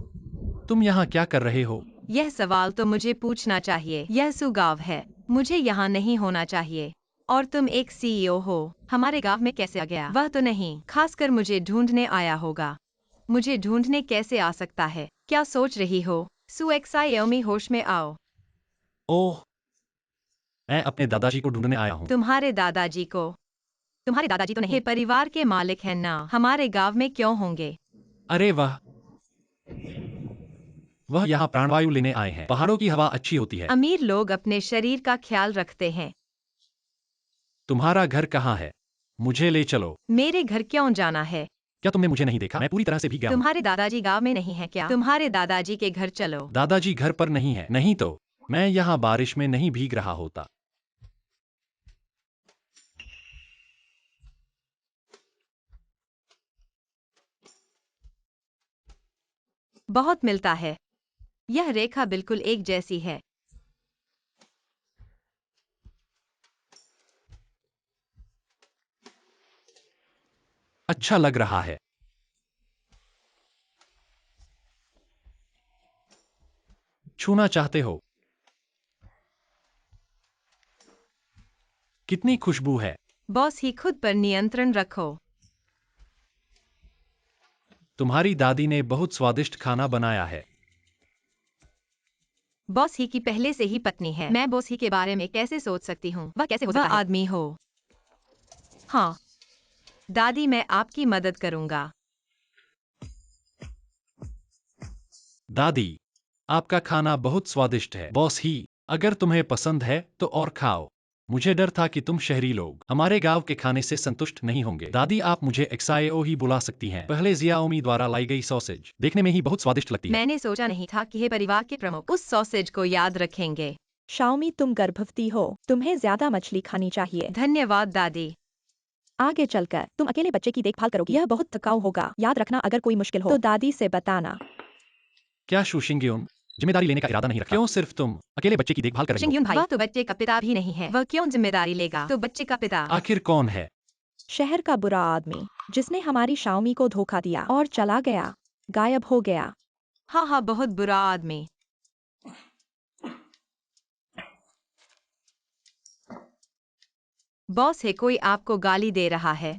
तुम यहाँ क्या कर रहे हो? यह सवाल तो मुझे पूछना चाहिए। यह सुगाव है। मुझे यहाँ नहीं होना चाहिए। और तुम एक सीईओ हो। हमारे गांव में कैसे आ गया? वह तो नहीं। खासकर मुझे ढूंढने आया होगा। मुझे ढूंढने कैसे आ सकता है? क्या सोच रही हो? सुएक्सायोमी, होश में आओ। ओह, मैं अपने दादाजी को ढूंढने आया हूँ। तुम्हारे दादाजी को? तुम्हारे दादाजी तो नहीं, ये परिवार के मालिक हैं ना। हमारे गांव में क्यों होंगे? अरे वह यहाँ प्राणवायु लेने आए हैं। पहाड़ों की हवा अच्छी होती है। अमीर लोग अपने शरीर का ख्याल रखते हैं। तुम्हारा घर कहाँ है? मुझे ले चलो। मेरे घर क्यों जाना है? क्या तुमने मुझे नहीं देखा? मैं पूरी तरह से भीग गया हूँ। तुम्हारे दादाजी गांव में नहीं है क्या? तुम्हारे दादाजी के घर चलो। दादाजी घर पर नहीं है। नहीं तो मैं यहाँ बारिश में नहीं भीग रहा होता। बहुत मिलता है। यह रेखा बिल्कुल एक जैसी है। अच्छा लग रहा है। छूना चाहते हो? कितनी खुशबू है। बॉस ही खुद पर नियंत्रण रखो। तुम्हारी दादी ने बहुत स्वादिष्ट खाना बनाया है। बॉस ही की पहले से ही पत्नी है। मैं बॉस ही के बारे में कैसे सोच सकती हूँ? वह कैसे हो सकता है? आदमी हो। हाँ दादी, मैं आपकी मदद करूंगा। दादी, आपका खाना बहुत स्वादिष्ट है। बॉस ही, अगर तुम्हें पसंद है तो और खाओ। मुझे डर था कि तुम शहरी लोग हमारे गांव के खाने से संतुष्ट नहीं होंगे। दादी, आप मुझे एक्साएओ ही बुला सकती हैं। पहले जियाओमी द्वारा लाई गई सॉसेज देखने में ही बहुत स्वादिष्ट लगती है। मैंने सोचा नहीं था कि ये परिवार के प्रमुख उस सॉसेज को याद रखेंगे। शाओमी, तुम गर्भवती हो। तुम्हें ज्यादा मछली खानी चाहिए। धन्यवाद दादी। आगे चलकर तुम अकेले बच्चे की देखभाल करोगी। यह बहुत थकाऊ होगा। याद रखना, अगर कोई मुश्किल हो तो दादी से बताना। क्या शुशिंग्युन जिम्मेदारी लेने का इरादा नहीं रखा? क्यों सिर्फ तुम अकेले बच्चे की देखभाल कर रही हो? शिंग्युन भाई, वह तो बच्चे का पिता भी नहीं है। वह क्यों जिम्मेदारी लेगा? तो बच्चे का पिता। आखिर कौन है? शहर का बुरा आदमी जिसने हमारी शाओमी को धोखा दिया और चला गया, गायब हो गया। हाँ हाँ, बहुत बुरा आदमी। बॉस है, कोई आपको गाली दे रहा है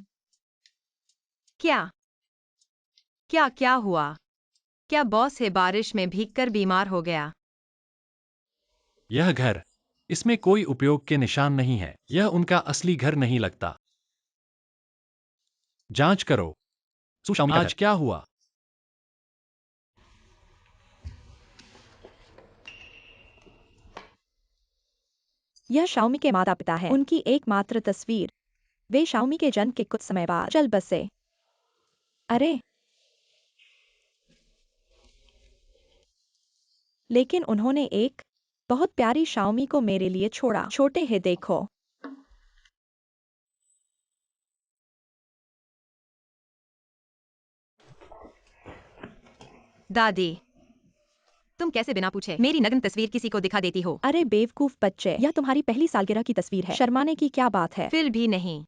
क्या? क्या क्या हुआ? क्या बॉस है बारिश में भीगकर बीमार हो गया? यह घर, इसमें कोई उपयोग के निशान नहीं है। यह उनका असली घर नहीं लगता। जांच करो। सुशाओमी, आज क्या हुआ? यह शाओमी के माता पिता है। उनकी एकमात्र तस्वीर। वे शाओमी के जन्म के कुछ समय बाद चल बसे। अरे, लेकिन उन्होंने एक बहुत प्यारी शाओमी को मेरे लिए छोड़ा। छोटे हैं, देखो। दादी, तुम कैसे बिना पूछे मेरी नग्न तस्वीर किसी को दिखा देती हो? अरे बेवकूफ बच्चे, यह तुम्हारी पहली सालगिरह की तस्वीर है। शर्माने की क्या बात है? फिर भी नहीं।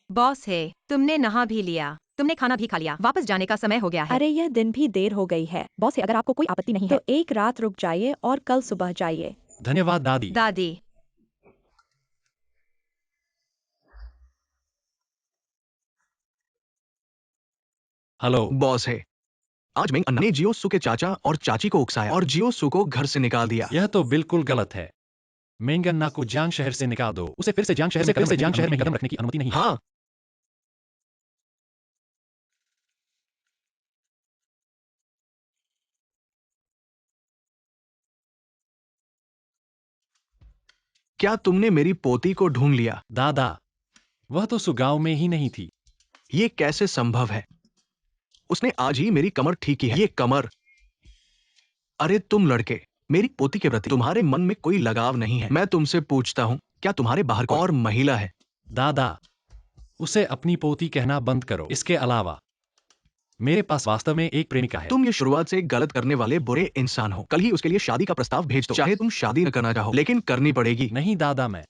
बॉस है, तुमने नहा भी लिया। तुमने खाना भी खा लिया, वापस जाने का समय हो गया है। अरे यह दिन भी देर हो गई है। बॉस, अगर आपको कोई आपत्ति नहीं है तो एक रात रुक जाइए और कल सुबह जाइए। धन्यवाद दादी। दादी। हेलो बॉस है। आज मैं अन्ना ने जियोसु के चाचा और चाची को उकसाया और जियोसु को घर से निकाल दिया। यह तो बिल्कुल गलत है। मेंगन्ना को जियांग शहर से निकाल दो। उसे फिर से जियांग शहर में कदम रखने की अनुमति नहीं है। हाँ, क्या तुमने मेरी पोती को ढूंढ लिया? दादा, वह तो सुगाव में ही नहीं थी। ये कैसे संभव है? उसने आज ही मेरी कमर ठीक की है। ये कमर। अरे तुम लड़के, मेरी पोती के प्रति तुम्हारे मन में कोई लगाव नहीं है। मैं तुमसे पूछता हूँ, क्या तुम्हारे बाहर कोई और महिला है? दादा, उसे अपनी पोती कहना बंद करो। इसके अलावा मेरे पास वास्तव में एक प्रेमिका है। तुम ये शुरुआत से गलत करने वाले बुरे इंसान हो। कल ही उसके लिए शादी का प्रस्ताव भेज दो। चाहे तुम शादी न करना चाहो, लेकिन करनी पड़ेगी। नहीं दादा, मैं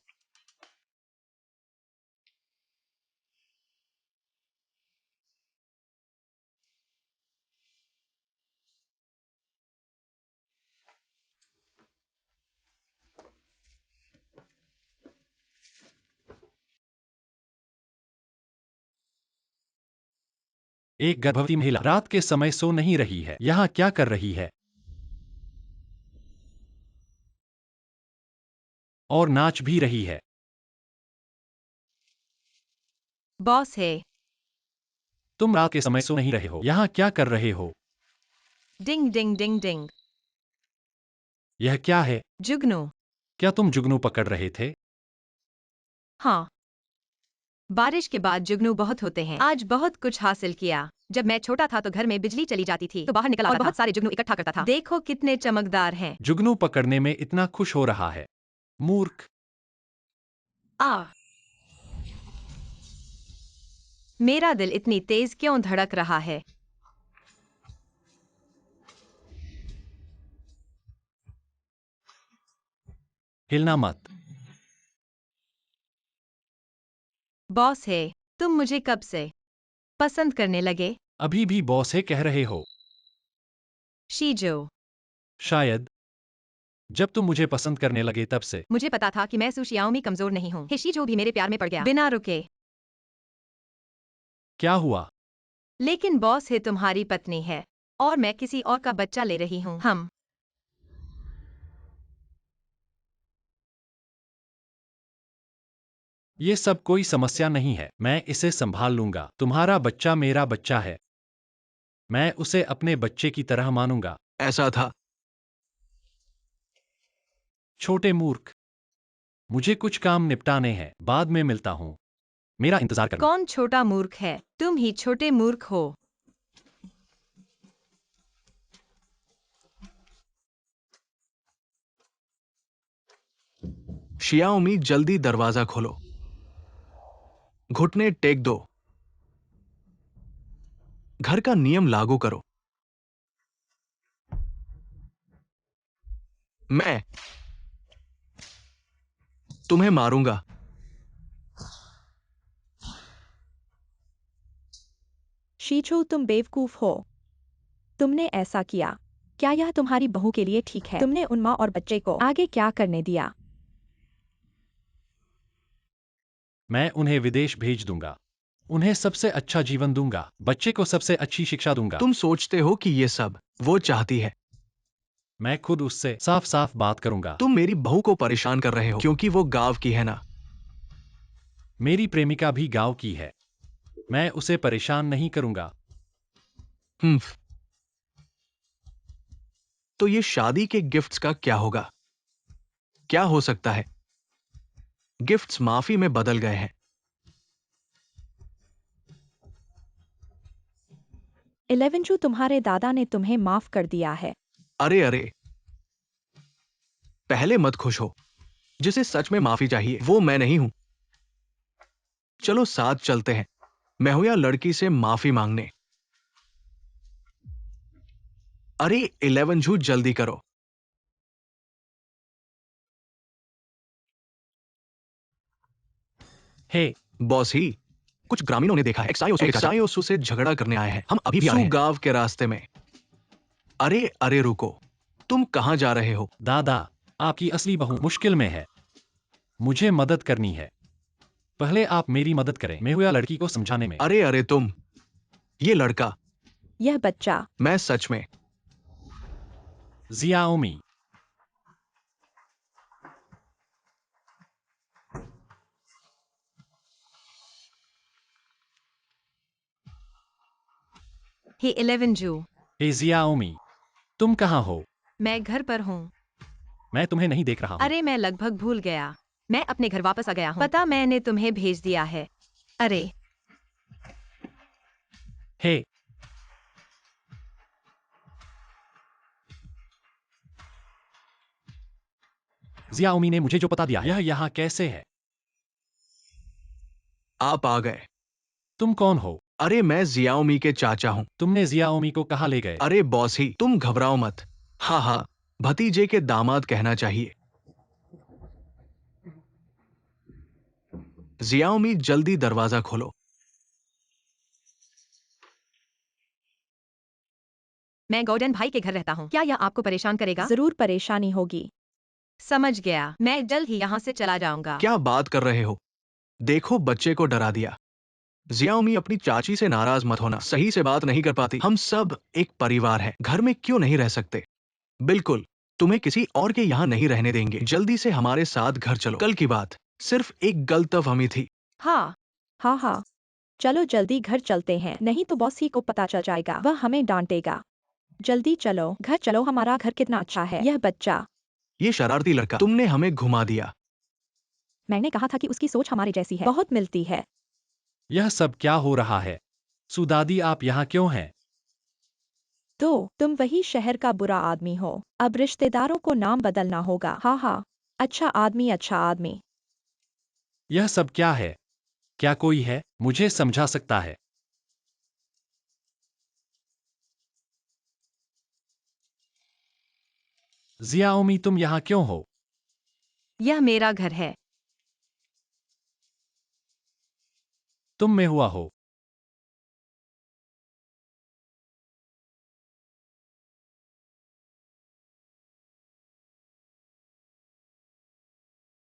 एक गर्भवती महिला रात के समय सो नहीं रही है। यहाँ क्या कर रही है? और नाच भी रही है। बॉस है। तुम रात के समय सो नहीं रहे हो। यहाँ क्या कर रहे हो? डिंग डिंग डिंग डिंग। यह क्या है? जुगनू। क्या तुम जुगनू पकड़ रहे थे? हाँ, बारिश के बाद जुगनू बहुत होते हैं। आज बहुत कुछ हासिल किया। जब मैं छोटा था तो घर में बिजली चली जाती थी तो बाहर निकल आता और बहुत सारे जुगनू इकट्ठा करता था। देखो कितने चमकदार हैं। जुगनू पकड़ने में इतना खुश हो रहा है। मूर्ख। आ, मेरा दिल इतनी तेज क्यों धड़क रहा है? हिलना मत। बॉस है, तुम मुझे कब से पसंद करने लगे? अभी भी बॉस है कह रहे हो? शीजो। शायद जब तुम मुझे पसंद करने लगे तब से। मुझे पता था कि मैं सुशियाओं में कमजोर नहीं हूँ। हे शीजो भी मेरे प्यार में पड़ गया बिना रुके। क्या हुआ? लेकिन बॉस है तुम्हारी पत्नी है और मैं किसी और का बच्चा ले रही हूँ। हम ये सब कोई समस्या नहीं है। मैं इसे संभाल लूंगा। तुम्हारा बच्चा मेरा बच्चा है। मैं उसे अपने बच्चे की तरह मानूंगा। ऐसा था। छोटे मूर्ख। मुझे कुछ काम निपटाने हैं। बाद में मिलता हूँ। मेरा इंतजार करना। कौन छोटा मूर्ख है? तुम ही छोटे मूर्ख हो। शियाओमी, जल्दी दरवाजा खोलो। घुटने टेक दो। घर का नियम लागू करो। मैं तुम्हें मारूंगा। शीजो, तुम बेवकूफ हो। तुमने ऐसा किया। क्या यह तुम्हारी बहू के लिए ठीक है? तुमने उन माँ और बच्चे को आगे क्या करने दिया? मैं उन्हें विदेश भेज दूंगा। उन्हें सबसे अच्छा जीवन दूंगा। बच्चे को सबसे अच्छी शिक्षा दूंगा। तुम सोचते हो कि ये सब वो चाहती है? मैं खुद उससे साफ साफ बात करूंगा। तुम मेरी बहू को परेशान कर रहे हो क्योंकि वो गांव की है ना? मेरी प्रेमिका भी गांव की है। मैं उसे परेशान नहीं करूंगा। हम्म। तो ये शादी के गिफ्ट्स का क्या होगा? क्या हो सकता है? गिफ्ट्स माफी में बदल गए हैं। 11 जो तुम्हारे दादा ने तुम्हें माफ कर दिया है। अरे अरे, पहले मत खुश हो। जिसे सच में माफी चाहिए वो मैं नहीं हूं। चलो साथ चलते हैं। मैं हूं या लड़की से माफी मांगने। अरे 11 जू, जल्दी करो। हे बॉस ही, कुछ ग्रामीणों ने देखा है एक्सायोसु से झगड़ा करने आए हैं। हम अभी भी आ रहे हैं। गांव के रास्ते में। अरे अरे रुको, तुम कहाँ जा रहे हो? दादा, आपकी असली बहू मुश्किल में है। मुझे मदद करनी है। पहले आप मेरी मदद करें, मैं हुआ लड़की को समझाने में। अरे अरे तुम, ये लड़का, यह बच्चा। मैं सच में। जियाओमी, हे 11 जू, हे जियाओमी, तुम कहाँ हो? मैं घर पर हूँ। मैं तुम्हें नहीं देख रहा हूँ। अरे मैं लगभग भूल गया। मैं अपने घर वापस आ गया हूँ। पता मैंने तुम्हें भेज दिया है। अरे हे, जियाओमी ने मुझे जो पता दिया, यह यहाँ कैसे है? आप आ गए। तुम कौन हो? अरे मैं जियाओमी के चाचा हूँ। तुमने जियाओमी को कहाँ ले गए? अरे बॉस ही, तुम घबराओ मत। हाँ हाँ, भतीजे के दामाद कहना चाहिए। जियाओमी जल्दी दरवाजा खोलो। मैं गॉर्डन भाई के घर रहता हूँ। क्या यह आपको परेशान करेगा? जरूर परेशानी होगी। समझ गया। मैं जल्द ही यहाँ से चला जाऊंगा। क्या बात कर रहे हो? देखो बच्चे को डरा दिया। जियाओमी अपनी चाची से नाराज मत होना, सही से बात नहीं कर पाती। हम सब एक परिवार है, घर में क्यों नहीं रह सकते? बिल्कुल, तुम्हें किसी और के यहाँ नहीं रहने देंगे। जल्दी से हमारे साथ घर चलो। कल की बात सिर्फ एक गलतफहमी थी। हाँ, हाँ हाँ, चलो जल्दी घर चलते हैं, नहीं तो बॉस ही को पता चल जाएगा, वह हमें डांटेगा। जल्दी चलो, घर चलो, हमारा घर कितना अच्छा है। यह बच्चा, ये शरारती लड़का, तुमने हमें घुमा दिया। मैंने कहा था कि उसकी सोच हमारी जैसी है, बहुत मिलती है। यह सब क्या हो रहा है? सुदादी, आप यहाँ क्यों हैं? तो तुम वही शहर का बुरा आदमी हो, अब रिश्तेदारों को नाम बदलना होगा। हाँ हाँ, अच्छा आदमी, अच्छा आदमी। यह सब क्या है? क्या कोई है, मुझे समझा सकता है? जियाओमी, तुम यहाँ क्यों हो? यह मेरा घर है। तुम में हुआ हो।